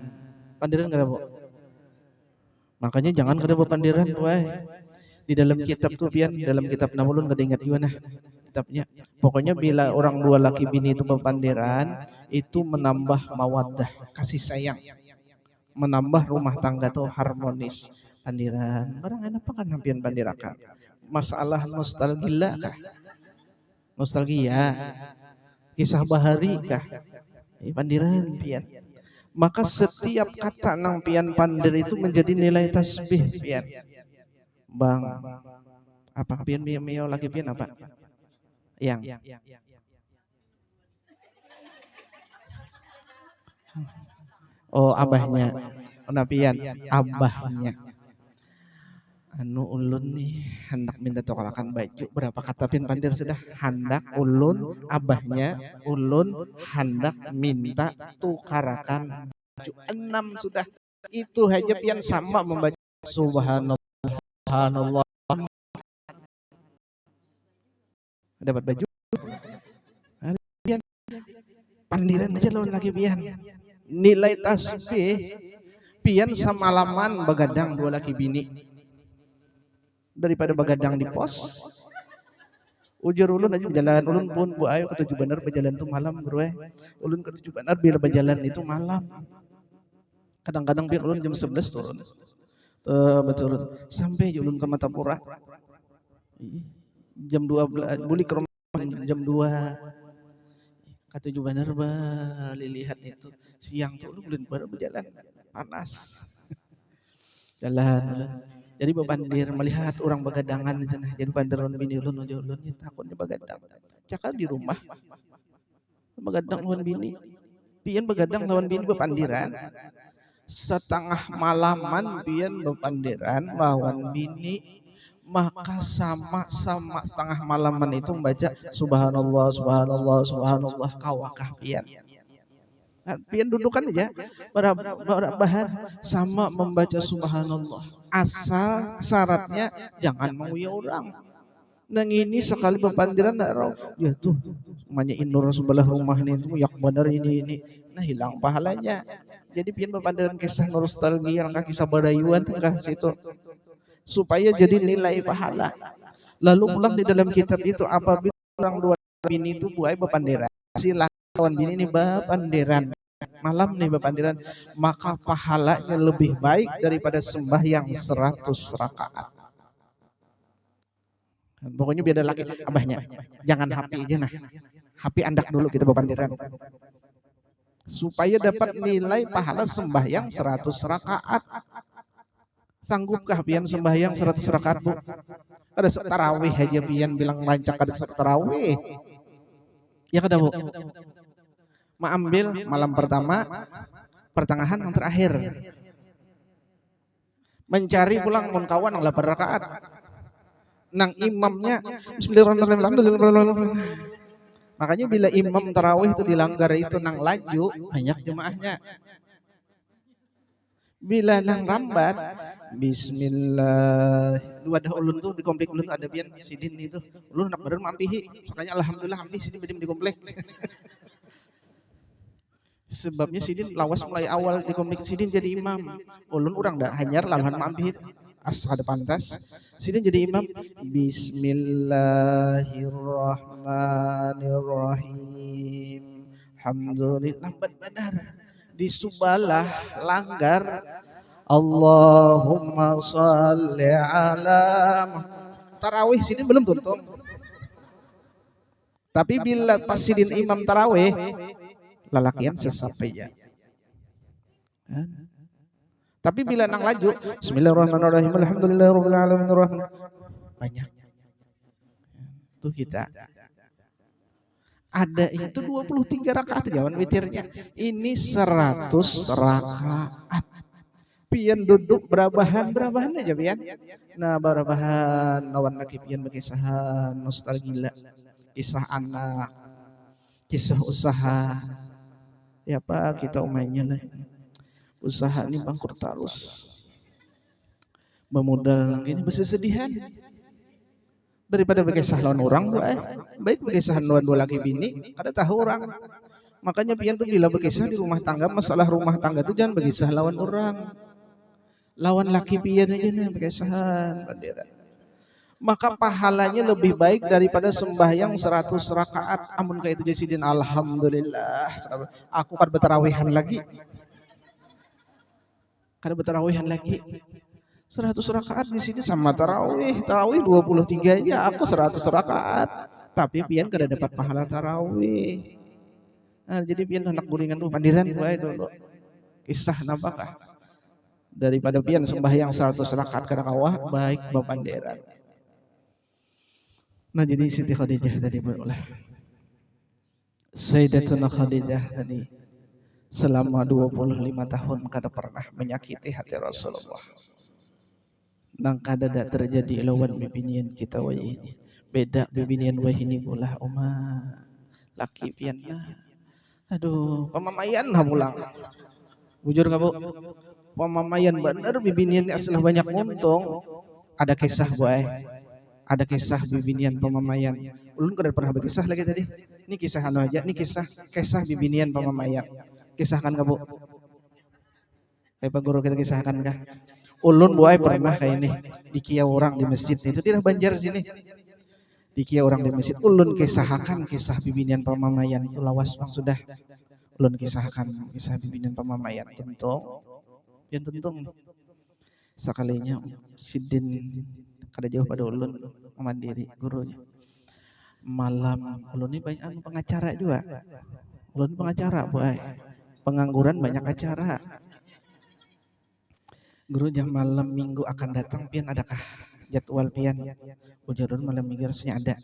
Pandiran enggak ada Bu? Makanya jangan kada bepandiran Bu Di dalam kitab tuh pian, dalam kitab Namulun kada ingat juga nah kitabnya. Pokoknya bila orang dua laki bini itu bepandiran, itu menambah mawaddah, kasih sayang. Menambah rumah tangga tuh harmonis. Pandiran barang enak kan hampian pandirakan. Masalah nostalgia kah? Nostalgia. Kisah bahari kah? Pandiran pian. Maka setiap kata nang pian pandir itu menjadi nilai tasbih pian. Bang, apa pian mio lagi pian apa? Yang. Oh abahnya, pian abahnya. Anu ulun nih hendak minta tukarakan baju berapa kata pian pandir sudah hendak ulun abahnya ulun hendak minta tukarakan baju 6 sudah itu aja pian sama membaca subhanallah dapat baju pian pandiran aja lawan lagi pian nilai tasbih pian samalaman begadang dua laki bini daripada begadang di pos. Ujur ulun aja berjalan, ulun pun bu ayo ketujuh bener berjalan tuh malam bro. Ulun ketujuh bener bila berjalan itu malam. Kadang-kadang pian ulun jam 11 turun. Betul sampai ulun ke Matapura. Jam 12 buli ke rumah jam 2. Ketujuh bener lihat itu siang tuh ulun baru berjalan panas. Jalan. Jadi bepandir melihat orang begadangan di sana. Jadi pandiran bini ulun takutnya begadang. Cakal di rumah begadang lawan bini. Pian begadang lawan bini bepandiran. Setengah malaman pian bepandiran lawan bini. Maka sama setengah malaman itu membaca subhanallah subhanallah subhanallah kawakah pian. Pian dudukan aja bahan sama membaca subhanallah asal syaratnya jangan menguya orang. Nang ini sekali bepandiran ya tuh namanya inur sebelah rumah nih itu yak bener ini nah hilang pahalanya. Jadi pian bepandiran kisah nostalgia rangka kisah badayuan tengah situ supaya jadi nilai pahala. Lalu pulang di dalam kitab itu apabila orang dua bini itu buai bepandiran silakan lawan bini ini bepandiran malam nih bepandiran maka pahalanya lebih baik daripada sembahyang 100 rakaat. Pokoknya biar ada laki abahnya jangan HP aja nah HP andak dulu kita bepandiran supaya dapat nilai pahala sembahyang 100 rakaat. Sanggupkah pian sembahyang 100 rakaat bu? Ada tarawih aja pian bilang lancak ada tarawih ya kada bu? Ambil malam pertama, pertengahan, yang terakhir. Mencari pulang mun kawan 8 rakaat. Nang imamnya bismillahirrahmanirrahim. Makanya bila imam tarawih itu dilanggar itu nang laju banyak jemaahnya. Bila nang rambat bismillah. Dua dah ulun tuh di komplek ulun ada pian sidin itu. Ulun nak bener mampihi. Makanya alhamdulillah ampi sidin di komplek. Sebabnya sidin lawas mulai awal di komik sidin jadi imam. Ulun orang dah hanyar laluan mampir asal ada pantas. Sidin jadi imam. Bismillahirrahmanirrahim. Alhamdulillah lambat benar. Di subalah langgar. Allahumma sholli ala tarawih sidin belum tuntung. Tapi bila pas sidin imam tarawih lalakian sesampainya. Tapi bila nang laju bismillahirrahmanirrahim alhamdulillahirabbil alamin banyak. Tuh kita ada itu 23 rakaat jawan witirnya. Ini 100 rakaat. Pian duduk berabahan aja pian. Nah berabahan lawan laki pian berkisahan nostalgia, kisah anak, kisah usaha. Ya Pak, kita umainnya lah. Usaha ini bangkrut terus. Memodal ini bersesedihan. Daripada berkisah lawan orang, baik berkisah lawan dua laki bini, ada tahu orang. Makanya pian tuh bila berkisah di rumah tangga, masalah rumah tangga tuh jangan berkisah lawan orang. Lawan laki pian aja nih berkisahan bandera. Maka pahalanya lebih baik daripada sembahyang 100 rakaat. Amun kayak itu jasidin alhamdulillah. Aku kan bertarawihan lagi. Kan bertarawihan lagi. 100 rakaat di sini sama tarawih. Tarawih 23 aja aku 100 rakaat. Tapi pian kada dapat pahala tarawih. Nah, jadi pian hendak guringan tuh pandiran bae dulu. Kisah napakah? Daripada pian sembahyang 100 rakaat kada kawah baik bapanderan. Nah jadi Siti Khadijah tadi berulah Sayyidatuna Khadijah tadi selama 25 tahun kada pernah menyakiti hati Rasulullah. Nang kada dak terjadi lawan bibinian kita wah ini. Beda bibinian wah ini pula oma laki pian nah. Aduh, pamamayan lah pulang. Bujur kamu pamamayan bener bibinian asal banyak untung. Ada kisah boy. Ada kisah bibinian pamamayan. Ulun kada pernah berkisah lagi tadi. Ini kisah anu aja, ini kisah bibinian pamamayan. Kisahkan kamu. Kayak Pak Guru kita kisahkan kah? Ulun buai pernah kayak ini dikia orang di masjid itu tidak Banjar sini. Dikia orang di masjid ulun kisahkan kisah bibinian pamamayan itu lawas bang sudah. Ulun kisahkan kisah bibinian pamamayan tentu yang tentu sekalinya sidin kada jauh pada ulun mandiri gurunya. Malam ulun ini banyak pengacara juga. Ulun pengacara buai. Pengangguran banyak acara. Guru jam malam minggu akan datang pian adakah jadwal pian? Ujarun malam minggu harusnya ada.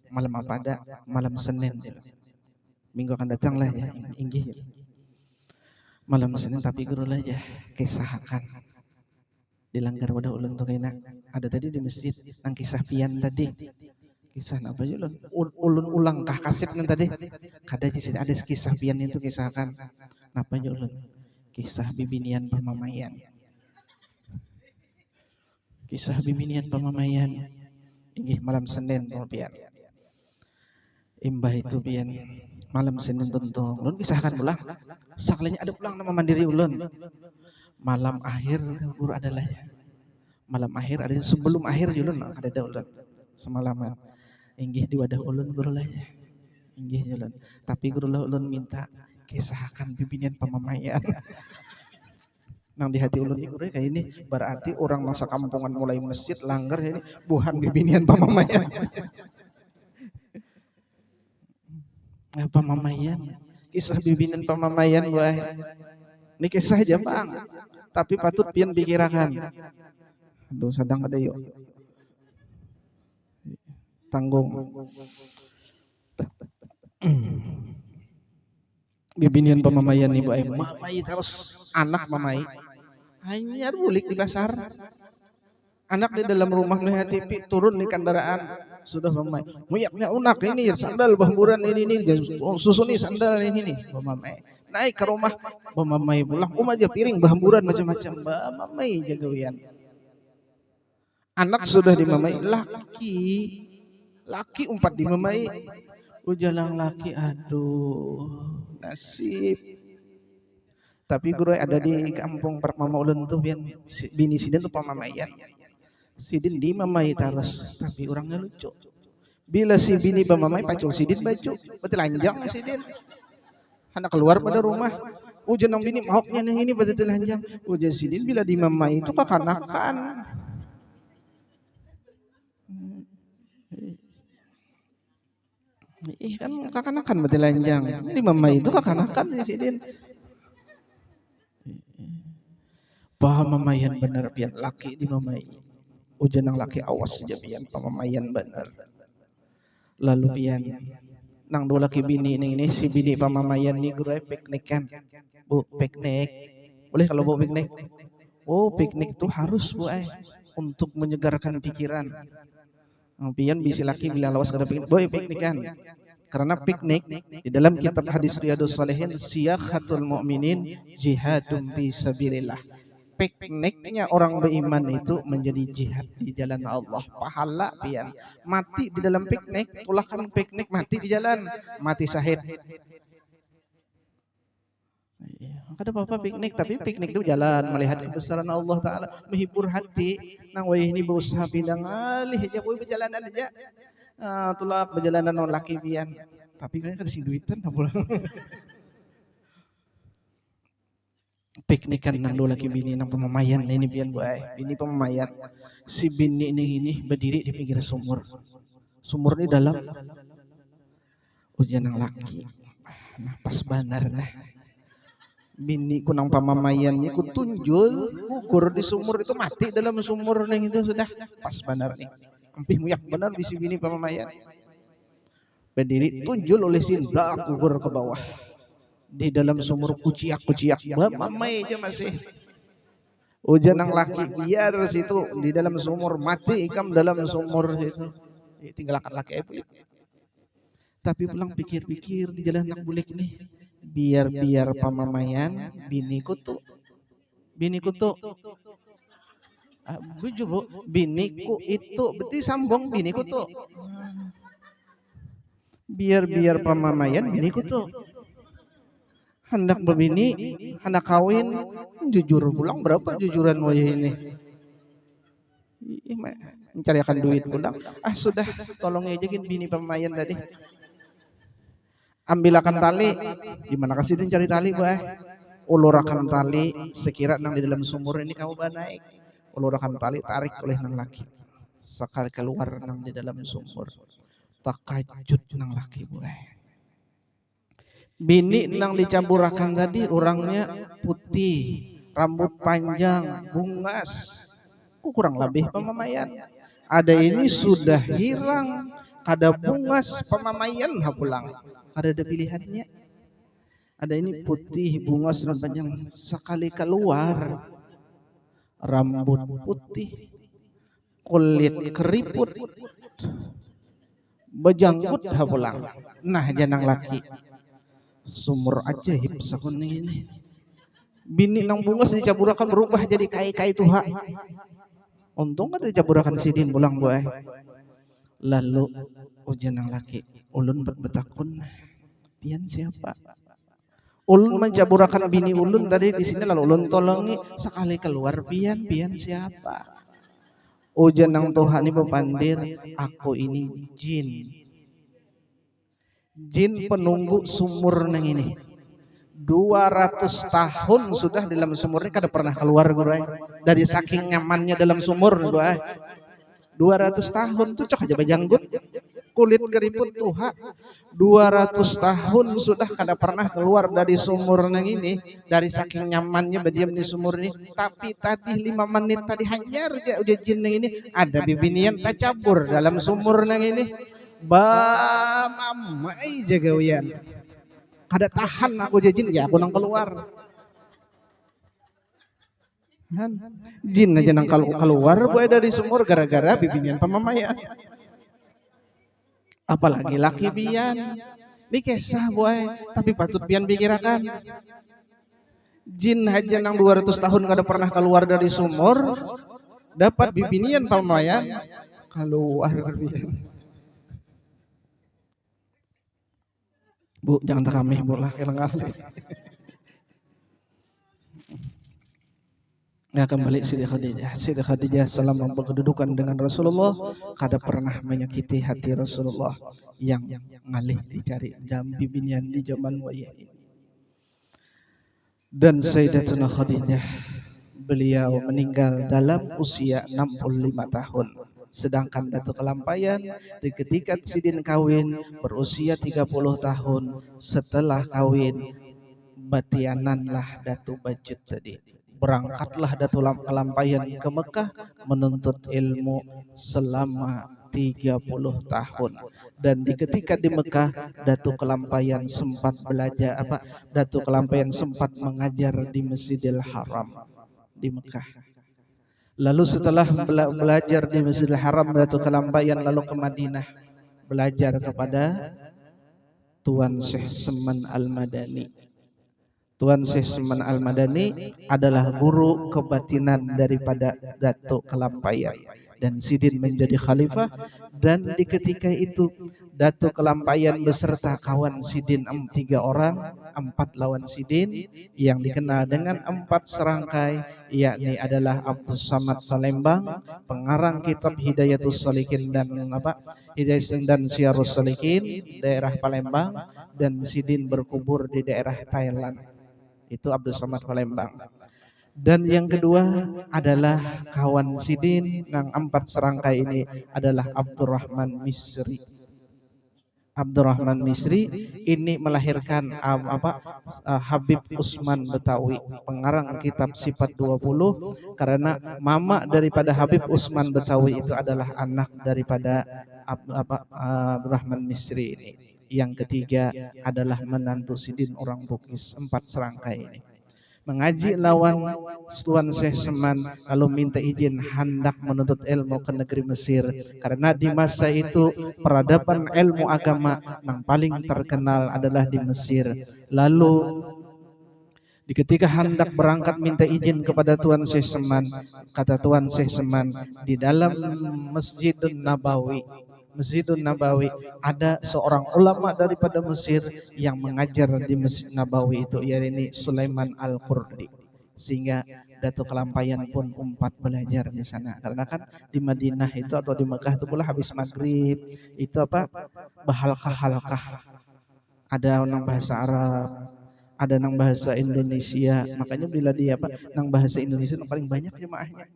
Malam apa ada? Malam Senin. Minggu akan datang lah ya, inggih. Malam Senin tapi guru lah ya kisahkan. Dilanggar pada ulun tuh kena. Ada tadi di masjid nang kisah pian tadi. Kisah apa aja ulun? Ulun ulang kah kaset nan tadi. Kada di sini ada kisah pian itu kisahkan. Napa aja ulun? Kisah bibinian pamamayan. Kisah bibinian pamamayan. Inggih malam Senin pian. Imbah itu pian malam Senin tentu. Ulun kisahkan ulang. Sakalinya ada pulang nama mandiri ulun. Malam akhir guru adalah malam akhir ada sebelum akhir ulun ada ulun semalaman. Inggih di wadah ulun guru lah. Inggih ulun. Tapi guru lah ulun minta kisahkan bibinian pamamayan. Nang di hati ulun guru kayak ini berarti orang masa kampungan mulai masjid langgar ini buhan bibinian pamamayan. Pamamayan, kisah bibinian pamamayan buah. Ini kisah aja bang, tapi patut pian pikirakan. Aduh sedang ada yuk. Tanggung. Bibinian pamamayan ibu ay mamai terus anak mamai. Hanya bulik di pasar. Anak di dalam rumah melihat TV turun di kendaraan sudah mamai. Muyaknya unak ini sandal bahmuran ini susu nih sandal ini nih mamai. Naik ke rumah mamai pulang aja piring bahmuran macam-macam mamai jagawian. Anak sudah dimamai laki umpat dimamai. Ujalang laki aduh nasib. Tapi guru ada di kampung Permama Ulun tuh bini sidin tuh pamamayan. Sidin di mamai terus, tapi orangnya lucu. Bila si bini pamamai pacul sidin baju, betul lanjang sidin. Anak keluar pada rumah, ujian nang bini mahoknya yang ini betul lanjang. Ujian sidin bila di mamai itu kekanakan. Kan kekanakan betul lanjang. Di mamai itu kekanakan sidin. Pamamayan bener pian laki di mamai. Ujian nang laki awas aja pian pamamayan bener. Lalu pian nang dua laki bini ini si bini pamamayan nih guru piknik kan. Bu piknik. Boleh kalau bu piknik? Oh piknik itu harus bu untuk menyegarkan pikiran. Pian bisi laki bila lawas kada piknik. Boy piknik kan. Karena piknik di dalam kitab hadis Riyadhus Shalihin siyakhatul mu'minin jihadum fi sabilillah. Pikniknya orang beriman itu menjadi jihad di jalan Allah. Pahala pian. Mati di dalam piknik, ulahkan piknik mati di jalan, mati syahid. Kada apa-apa piknik, tapi piknik itu jalan melihat kebesaran Allah Taala, menghibur hati. Nang wayah ini berusaha bidang alih aja, boy berjalanan aja. Tulak berjalanan non laki pian. Tapi kan kada sing duitan pulang. Piknikan nang dua laki bini nang pamamayan ini pian bu bini pamamayan. Si bini ini berdiri di pinggir sumur. Sumur ini dalam. Ujian nang laki. Nah pas benar nah. Bini ku nang pamamayannya ku tunjul gugur di sumur itu mati dalam sumur nang itu sudah pas benar nih. Ampih muyak benar bisi bini pamamayan. Berdiri tunjul oleh sinta gugur ke bawah. Di dalam sumur kuciak mamai aja masih. Ujian nang laki biar situ di dalam sumur mati ikam dalam sumur itu. Tinggalkan laki bulik. Tapi pulang pikir-pikir di jalan nang bulik nih. Biar pamamayan bini kutu. Buju bu, biniku itu berarti sambung biniku tuh. Biar pamamayan biniku tuh. hendak berbini, hendak kawin, jujur pulang berapa jujuran wajah ini. Mencari akan duit pulang. Ah sudah, tolong ajakin bini pemayan tadi. Ambilakan tali, gimana kasih dia cari tali bah? Ulurakan tali, sekira nang di dalam sumur ini kamu bah naik. Ulurakan tali, tarik oleh nang laki. Sekali keluar nang di dalam sumur, takajud nang laki bah. Bini nang dicaburakan tadi orangnya putih, rambut panjang, bungas, kurang lebih pemamayan. Ada ini sudah hilang, kada bungas pemamayan pulang. Ada pilihannya. Ada ini putih, bungas dan panjang, sekali keluar rambut putih, kulit keriput, bejanggut pulang. Nah janang laki. Sumur ajaib sakun ini. Bini nang bungas dicaburakan berubah jadi kai-kai tuha. Untung kan dicaburakan sidin pulang buah. Lalu ujian nang laki, ulun berbetakun, pian siapa? Ulun mencaburakan bini ulun tadi di sini, lalu ulun tolongi sekali keluar pian siapa? Ujian nang Tuhan ini bepandir, aku ini jin. Jin penunggu sumur nang ini. 200 tahun sudah di dalam sumur ini kada pernah keluar gurai. Dari saking nyamannya dalam sumur gurai. 200 tahun tuh cok aja bajanggut, kulit keriput tuha. 200 tahun sudah kada pernah keluar dari sumur nang ini, dari saking nyamannya berdiam di sumur ini. Tapi tadi 5 menit tadi hanyar aja udah jin nang ini, ada bibinian tacabur dalam sumur nang ini. Ba mamai jaga uyan. Kada tahan aku jajin, ya aku nang keluar. Kan jin aja nang keluar boy dari sumur gara-gara bibinian pemamayan. Apalagi laki bian. Ini kisah boy, tapi patut pian pikirakan. Jin aja nang 200 tahun kada pernah keluar dari sumur, dapat bibinian pemamayan, keluar bian. Bu, jangan tak kami bola kelang-kali. Ya kembali Siti Khadijah. Siti Khadijah selama berkedudukan dengan Rasulullah kada pernah menyakiti hati Rasulullah yang ngalih dicari dalam bibinian di zaman wayah ini. Dan Sayyidatuna Khadijah, beliau meninggal dalam usia 65 tahun. Sedangkan Datuk Kelampayan di ketika sidin kawin berusia 30 tahun. Setelah kawin batiananlah Datuk Bajut tadi. Berangkatlah Datuk Kelampayan ke Mekah menuntut ilmu selama 30 tahun. Dan di ketika di Mekah Datuk Kelampayan sempat belajar Datuk Kelampayan sempat mengajar di Masjidil Haram di Mekah. Lalu setelah belajar di Masjidil Haram Datuk Kelampayan lalu ke Madinah belajar kepada Tuan Syekh Seman Al-Madani. Tuan Syekh Seman Al-Madani adalah guru kebatinan daripada Datuk Kelampayan. Dan sidin menjadi khalifah, dan di ketika itu Datuk Kelampayan beserta kawan sidin 3 orang, 4 lawan sidin yang dikenal dengan 4 serangkai, yakni adalah Abdul Samad Palembang, pengarang kitab Hidayatus Shalikin dan Hidayah dan Syiarus Shalikin daerah Palembang, dan sidin berkubur di daerah Thailand. Itu Abdul Samad Palembang. Dan yang kedua adalah kawan sidin yang 4 serangkai ini adalah Abdurrahman Misri. Abdurrahman Misri ini melahirkan Habib Usman Betawi, pengarang kitab Sifat 20, karena mama daripada Habib Usman Betawi itu adalah anak daripada Abdurrahman Misri ini. Yang ketiga adalah menantu sidin orang Bugis. 4 serangkai ini mengaji lawan Tuan Syekh Seman, lalu minta izin hendak menuntut ilmu ke negeri Mesir, karena di masa itu peradaban ilmu agama yang paling terkenal adalah di Mesir. Lalu di ketika hendak berangkat minta izin kepada Tuan Syekh Seman, kata Tuan Syekh Seman, di dalam Masjidun Nabawi Masjidun Nabawi. Ada seorang ulama daripada Mesir yang mengajar di Masjid Nabawi itu, yakni Sulaiman Al-Qurdi. Sehingga Datuk Kelampayan pun umpat belajar di sana. Karena kan di Madinah itu atau di Mekah itu pula habis maghrib itu apa, bahalkah-halkah. Ada nang bahasa Arab, ada nang bahasa Indonesia. Makanya bila dia apa, nang bahasa Indonesia paling banyak jemaahnya.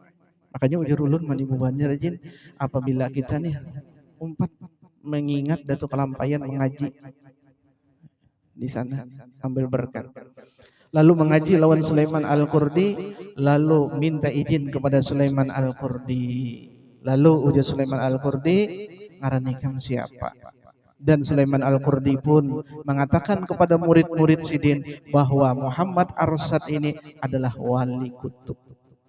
Makanya ujur ulun mandi bubannya rajin apabila kita nih umpat mengingat Datuk Kelampayan mengaji di sana ambil berkat. Lalu mengaji lawan Sulaiman Al-Qurdi, lalu minta izin kepada Sulaiman Al-Qurdi. Lalu ujar Sulaiman Al-Qurdi, ngaranikeun siapa? Dan Sulaiman Al-Qurdi pun mengatakan kepada murid-murid Sidin bahwa Muhammad Arsad ini adalah wali kutub.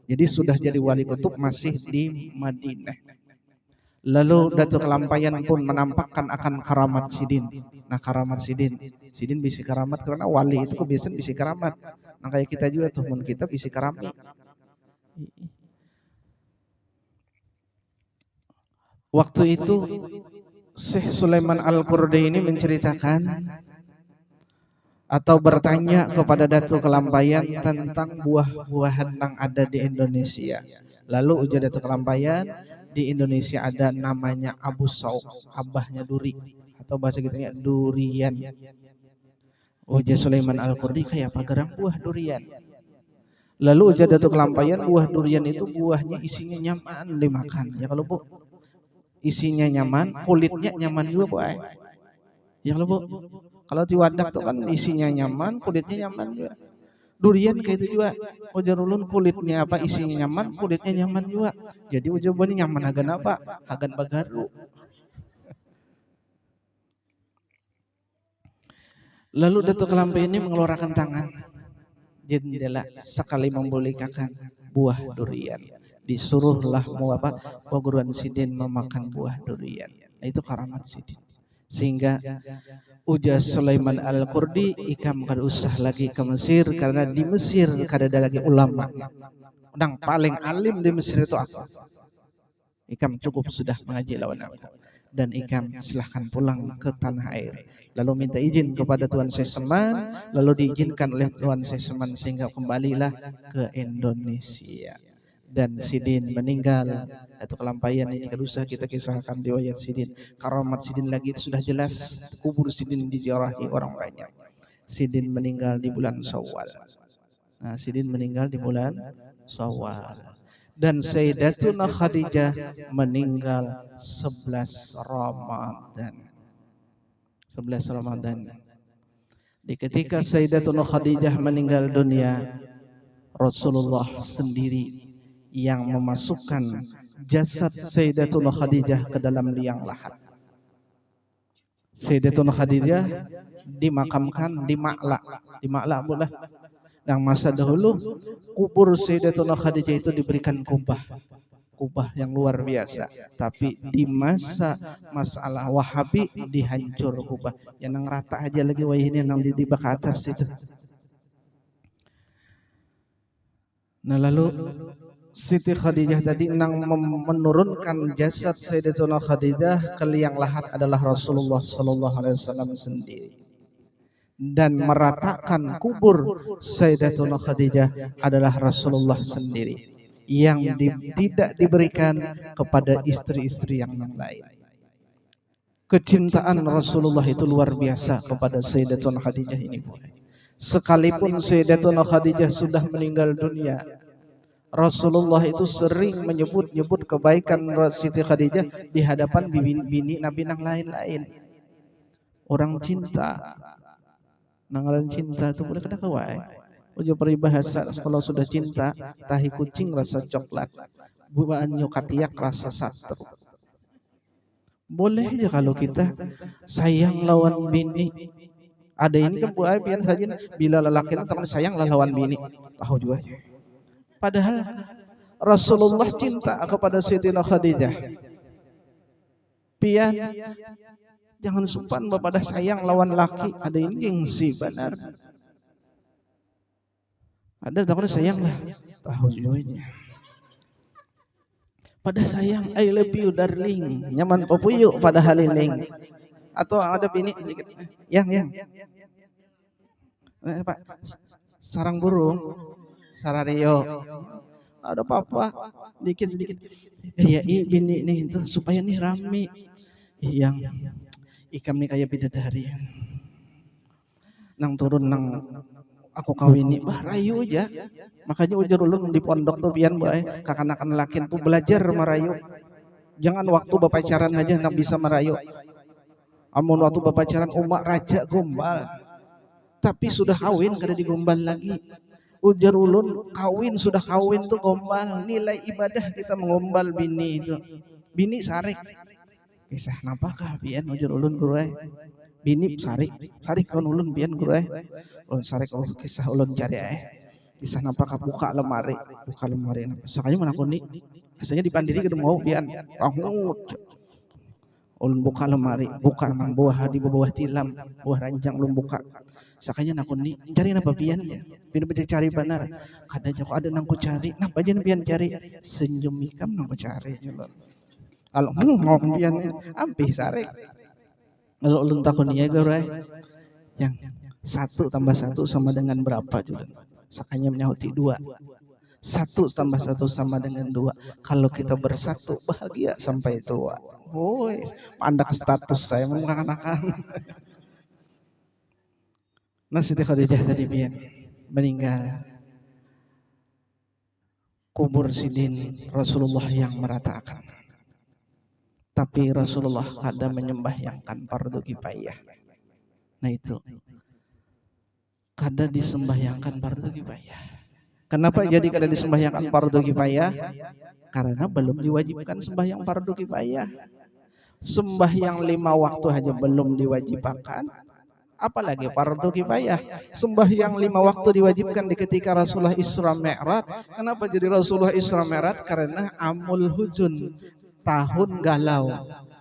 Jadi sudah jadi wali kutub masih di Madinah. Lalu Datuk Kelampayan pun menampakkan akan karamat Sidin. Nah karamat Sidin bisa karamat karena wali itu kebiasaan bisa karamat. Nah kayak kita juga tuh, mun kita bisa karami. Waktu itu Syekh Sulaiman Al-Qurdi ini menceritakan atau bertanya kepada Datuk Kelampayan tentang buah-buahan yang ada di Indonesia. Lalu ujar Datuk Kelampayan, di Indonesia ada namanya Abu Sauk, abahnya duri, atau bahasa kitanya durian. Ujar Sulaiman Al-Qurdi, kayak apa gerang buah durian? Lalu ujar Datuk Kelampayan, buah durian itu buahnya isinya nyaman dimakan. Ya kalau Bu, isinya nyaman, kulitnya nyaman juga Bu. Ya kalau Bu, kalau di wadah tuh kan isinya nyaman, kulitnya nyaman juga. Durian kayak itu juga. Ujar ulun kulitnya apa, isinya nyaman, kulitnya nyaman juga. Jadi ujar bani nyaman agan apa? Agan bagaru. Lalu Datuk Kelampayan ini mengeluarkan tangan. Jendela sekali membolehkan buah durian. Disuruhlah perguruan Sidin memakan buah durian. Nah, itu karamat Sidin. Sehingga ujar Sulaiman Al-Qurdi, ikam kada usah lagi ke Mesir karena di Mesir kada ada lagi ulama. Yang paling alim di Mesir itu aku. Ikam cukup sudah mengaji lawan aku. Dan ikam silahkan pulang ke tanah air. Lalu minta izin kepada Tuan Seseman, lalu diizinkan oleh Tuan Seseman sehingga kembalilah ke Indonesia. Dan Sidin meninggal. Atau Kelampayan ini kalau usah kita kisahkan riwayat Sidin. Karamat Sidin lagi sudah jelas, kubur Sidin diziarahi orang banyak. Sidin meninggal di bulan Syawal. Nah, Sidin meninggal di bulan Syawal. Dan Sayyidatuna Khadijah meninggal 11 Ramadan. 11 Ramadan. Di ketika Sayyidatuna Khadijah meninggal dunia, Rasulullah sendiri yang memasukkan jasad Sayyidatuna Khadijah ke dalam liang lahat. Sayyidatuna Khadijah dimakamkan di Ma'la. Di Ma'la boleh. Yang masa dahulu kubur Sayyidatuna Khadijah itu diberikan kubah yang luar biasa. Tapi di masa masalah Wahabi dihancur kubah. Yang nang rata aja lagi wah ini nang di ke atas itu. Nah lalu Siti Khadijah tadi nang menurunkan jasad Sayyidatuna Khadijah ke liang lahat adalah Rasulullah sallallahu alaihi wasallam sendiri. Dan meratakan kubur Sayyidatuna Khadijah adalah Rasulullah sendiri yang tidak diberikan kepada istri-istri yang lain. Kecintaan Rasulullah itu luar biasa kepada Sayyidatuna Khadijah ini. Sekalipun Sayyidatuna Khadijah sudah meninggal dunia, Rasulullah itu sering menyebut-nyebut kebaikan Siti Khadijah di hadapan bini Nabi yang lain-lain. Orang cinta, nanggalan cinta itu boleh kada kawai. Ujo peribahasa kalau sudah cinta, tahi kucing rasa coklat, buaan nyokatiak rasa satru. Boleh aja kalau kita sayang lawan bini. Ada ini kan buaya biar saja bila lelaki itu sayang lawan bini. Tahu juga. Padahal Rasulullah cinta kepada Sayyidatina Khadijah. Pian jangan sumpan pada sayang lawan laki, ada ini gengsi benar. Ada takutnya sayang lah, tahu juga. pada sayang, I love you darling, nyaman popuyuk pada haliling. Atau ada bini sedikit, yang Pak, sarang burung, sarario, ada papa, dikit sedikit, ya bini nih itu supaya nih rame, yang ikam nih kayak bidadari, nang turun nang aku kawini bah rayu aja, makanya ujar ulun di pondok tuh pian bae kakanakan lakin tuh belajar merayu, jangan waktu berpacaran aja nang bisa merayu, amun waktu berpacaran umak raja gombal, tapi sudah kawin kada digombal lagi. Ujar ulun kawin sudah kawin tuh gombal, nilai ibadah kita mengombal bini itu, bini sarik, kisah napakah pian ujar ulun guru bini sarik kan ulun pian guru ulun sarik kisah ulun cari kisah napakah buka lemari sakanya menakuni biasanya dipandiri kedua mau pian rahut ulun buka lemari, buka nang buah di bawah tilam, buah ranjang ulun buka. Sakanya nakuni cari napa pian ya? Pian baca cari benar. Kada jauh ada nang ku cari, napa aja pian cari? Senyum ikam nang ku cari. Kalau mau pian ampih sare. Kalau ulun takuni ya guru yang 1 tambah 1 sama dengan berapa juga? Sakanya menyahuti 2. 1 tambah 1 sama dengan 2. Kalau kita bersatu bahagia sampai tua. Woi, pandak status saya mengatakan. Nah, Siti Khadijah tadi pian meninggal. Kubur sidin Rasulullah yang meratakan. Tapi Rasulullah kada menyembahyangkan fardu kifayah. Nah itu. Kada disembahyangkan fardu kifayah. Kenapa jadi kada disembahyangkan fardu kifayah? Karena belum diwajibkan sembahyang fardu kifayah. Sembahyang 5 waktu aja belum diwajibkan, apalagi fardu kifayah. Sembahyang 5 waktu diwajibkan di ketika Rasulullah Isra Mi'raj. Kenapa jadi Rasulullah Isra Mi'raj? Karena amul hujun, tahun galau.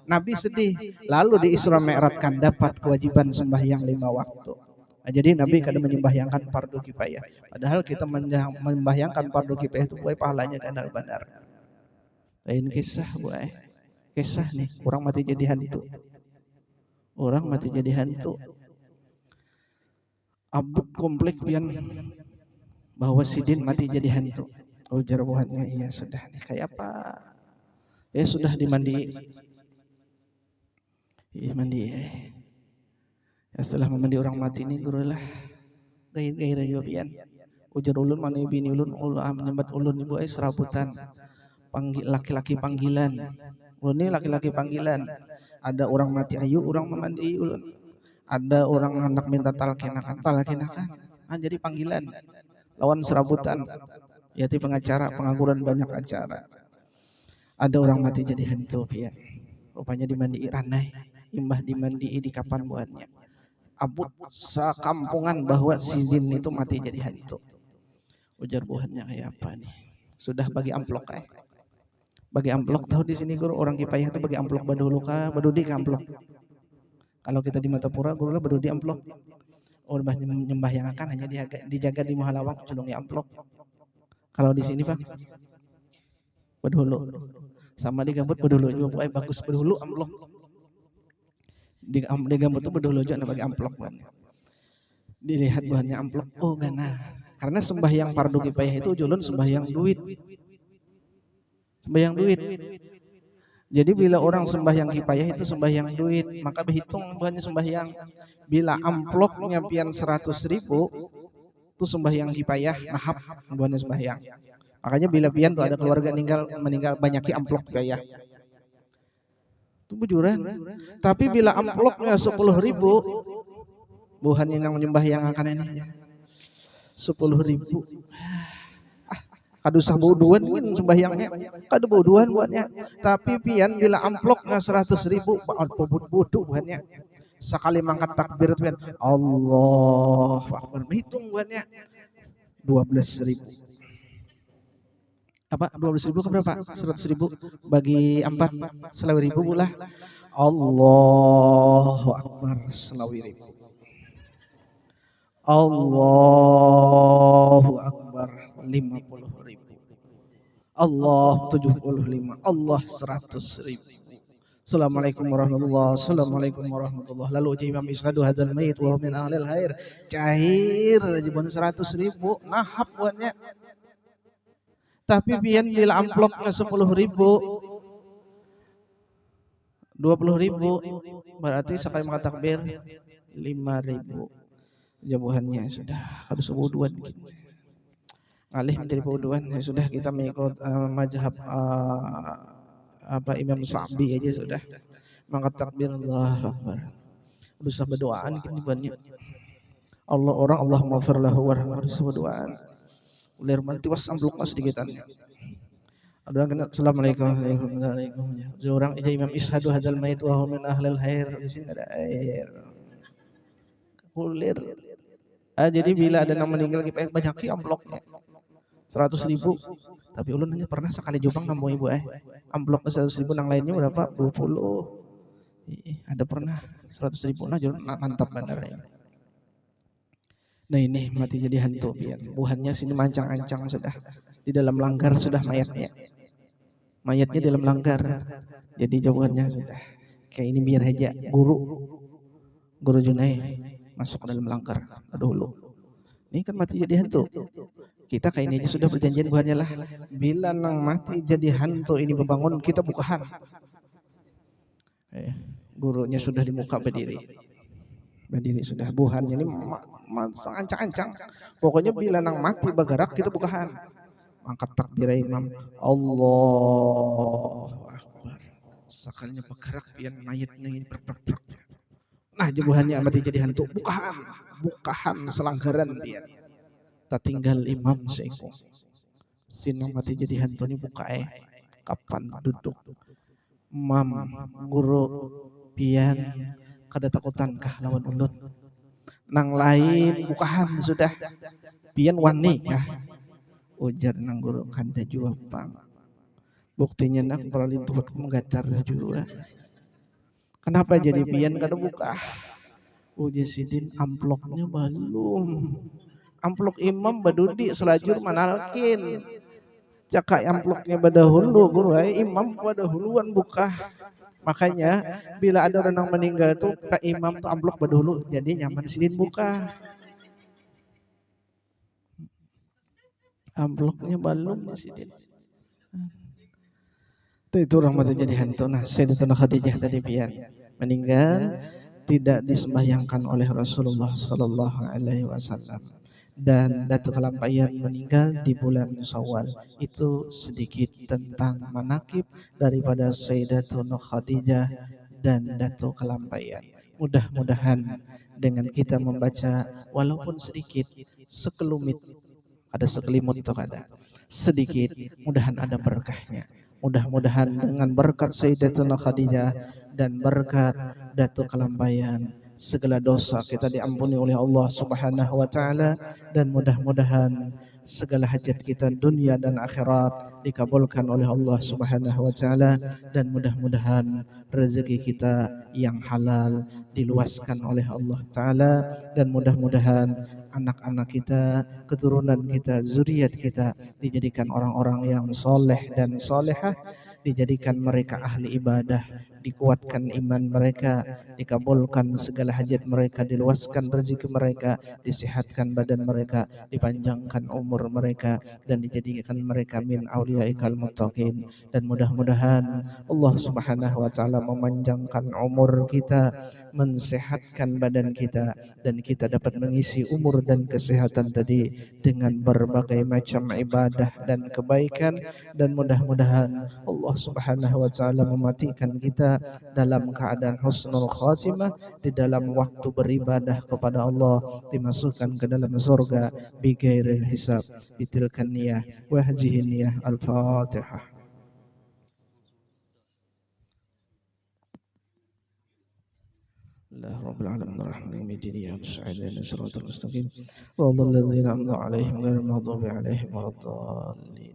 Nabi sedih, lalu di Isra Mi'rajkan dapat kewajiban sembahyang 5 waktu. Nah, jadi Nabi kada menyembahyangkan fardu kifayah. Padahal kita membahyangkan fardu kifayah itu buat pahalanya benar-benar. Lain kisah buat kisah nih, orang mati jadi hantu. Orang mati jadi hantu. Abuk komplek pian bahwa sidin mati jadi hantu. Ujar buahnya, iya sudah nih kayak apa? Ya sudah dimandi. Iya mandi. Ya setelah memandi orang mati ini gurulah gair-gair aja pian. Ujar ulun mana bini ulun ulah menyambat ulun ibu serabutan. Panggil laki-laki panggilan. Ulun ini laki-laki panggilan. Ada orang mati ayu, orang memandi ulun. Ada orang anak minta talkinakan. Ah, jadi panggilan. Lawan serabutan. Yaitu pengacara, pengangguran banyak acara. Ada orang mati jadi hantu pian. Rupanya dimandi ranai. Imbah dimandi di kapan buatnya. Abut sekampungan bahwa si Zin itu mati jadi hantu. Ujar buahnya kayak apa nih? Sudah bagi amplok bagi amplok tahu di sini guru orang kifayah itu bagi amplok badulu kah badudi ke amplok. Kalau kita di Matapura guru lah badudi amplok. Oh nyembah yang akan hanya dijaga di Muhalawak culungi amplok. Kalau di sini Pak badulu sama di gambut badulu juga bagus badulu amplok. Di gambut itu badulu juga bagi amplok buahnya. Dilihat buahnya amplok oh ganal. Karena sembahyang fardu kifayah itu julun sembahyang duit. Sembahyang duit. Jadi bila orang sembahyang kifayah itu sembahyang duit, maka berhitung buahnya sembahyang. Bila amploknya pian 100.000 itu sembahyang kifayah, nahap buahnya sembahyang. Makanya bila pian tuh ada keluarga meninggal banyaki amplok kifayah. Itu bujuran. Tapi bila amploknya 10.000 buahnya yang menyembahyang akan ini 10.000. Kadu sabuduan kan sembahyangnya, kadu boduan buatnya. Tapi pian bila amploknya 100.000, bodoh buatnya. Sekali mangkat takbir pian, Allah Akbar, hitung buatnya 12.000. Apa 12.000 ke berapa? 100.000 bagi 4 selawi ribu pula. Allahu Akbar selawi ribu. Allahu Akbar 50.000. Allah 75, Allah 100.000. Assalamualaikum warahmatullah, Assalamualaikum warahmatullah. Lalu uji imam ishadu hadzal mayit wa min ahlil khair. Cair jibun 100.000 nahap buatnya. Tapi pian bila amplopnya 10.000, 20.000, berarti sekali makan takbir 5.000. Jabuhannya sudah harus wuduan. Alih menjadi wuduan ya sudah, kita mengikut mazhab Imam Sa'bi aja sudah. Mangkat takbir Allahu Akbar. Bisa berdoaan kan banyak. Allah orang Allahumma ighfir lahu warhamhu berdoaan. Ulir mati was ambluk mas sedikitan. Ada orang kena assalamualaikum warahmatullahi wabarakatuh. Orang aja imam ishadu hadzal mayit wa hum min ahlil khair. Di sini ada air. Ulir. Jadi bila ada yang meninggal kita banyak amploknya. 100.000. Tapi ulun hanya pernah sekali jubang ngambo ibu amplok 100.000 nang lainnya berapa? 20. Ada pernah 100.000 nah jual mantap benar ya. Nah ini mati jadi hantu pian. Buhannya sini mancang-ancang sudah. Di dalam langgar sudah mayatnya. Mayatnya di dalam langgar. Jadi jawabannya sudah. Kayak ini biar aja guru Junai masuk ke dalam langgar. Dulu. Ini kan mati jadi hantu. Kita kayak ini aja sudah perjanjian buhannya lah. Bila nang mati jadi hantu ini berbangun kita bukahan. Gurunya sudah di muka berdiri sudah, buhannya ini ancang-ancang. Pokoknya bila nang mati bergerak kita bukahan. Angkat takbir imam Allahu Akbar. Sekalinya bergerak pian mayatnya ini bergerak. Nah buhannya mati jadi hantu bukahan selanggaran pian. Tak tinggal imam seiko. Sinang mati jadi hantu ini buka kapan duduk. Mam guru pian kada takutankah lawan ulun nang lain bukahan sudah pian wani kah ujar nang guru kada jua pang buktinya nak perlintuh menggatar jua kenapa jadi pian kada buka ujar sidin amploknya belum amplok imam badudi selajur manalkin cakak amploknya badahulu guru imam badahuluan buka. Makanya bila ada orang meninggal tuh Pak Imam tuh amplok dulu jadi nyaman sidin buka. Amploknya belum sidin. Itu orang mati jadi hantu. Nah, Sayyidatuna Khadijah tadi pian meninggal tidak disembahyangkan oleh Rasulullah sallallahu alaihi wasallam. Dan Datuk Kelampaian meninggal di bulan Syawal. Itu sedikit tentang manakib daripada Sayyidatuna Khadijah dan Datuk Kelampaian. Mudah-mudahan dengan kita membaca walaupun sedikit sekelumit, ada sekelimut atau ada sedikit, mudahan ada berkahnya. Mudah-mudahan dengan berkat Sayyidatuna Khadijah dan berkat Datuk Kelampaian segala dosa kita diampuni oleh Allah Subhanahu wa taala dan mudah-mudahan segala hajat kita dunia dan akhirat dikabulkan oleh Allah Subhanahu wa taala dan mudah-mudahan rezeki kita yang halal diluaskan oleh Allah taala dan mudah-mudahan anak-anak kita, keturunan kita, zuriat kita dijadikan orang-orang yang soleh dan solehah, dijadikan mereka ahli ibadah, dikuatkan iman mereka, dikabulkan segala hajat mereka, diluaskan rezeki mereka, disehatkan badan mereka, dipanjangkan umur mereka dan dijadikan mereka min auliyaikal muttaqin. Dan mudah-mudahan Allah Subhanahu wa taala memanjangkan umur kita, mensehatkan badan kita dan kita dapat mengisi umur dan kesehatan tadi dengan berbagai macam ibadah dan kebaikan dan mudah-mudahan Allah Subhanahu wa taala mematikan kita dalam keadaan husnul khatimah di dalam waktu beribadah kepada Allah, dimasukkan ke dalam surga bighairil hisab. Bitilkan niyah wa hadhihi niyah. Al-Fatihah. الله رب العالمين الرحمن الرحيم يا مسعدين صراط المستقيم صراط الذين أنعمت عليهم غير المغضوب عليهم ولا الضالين.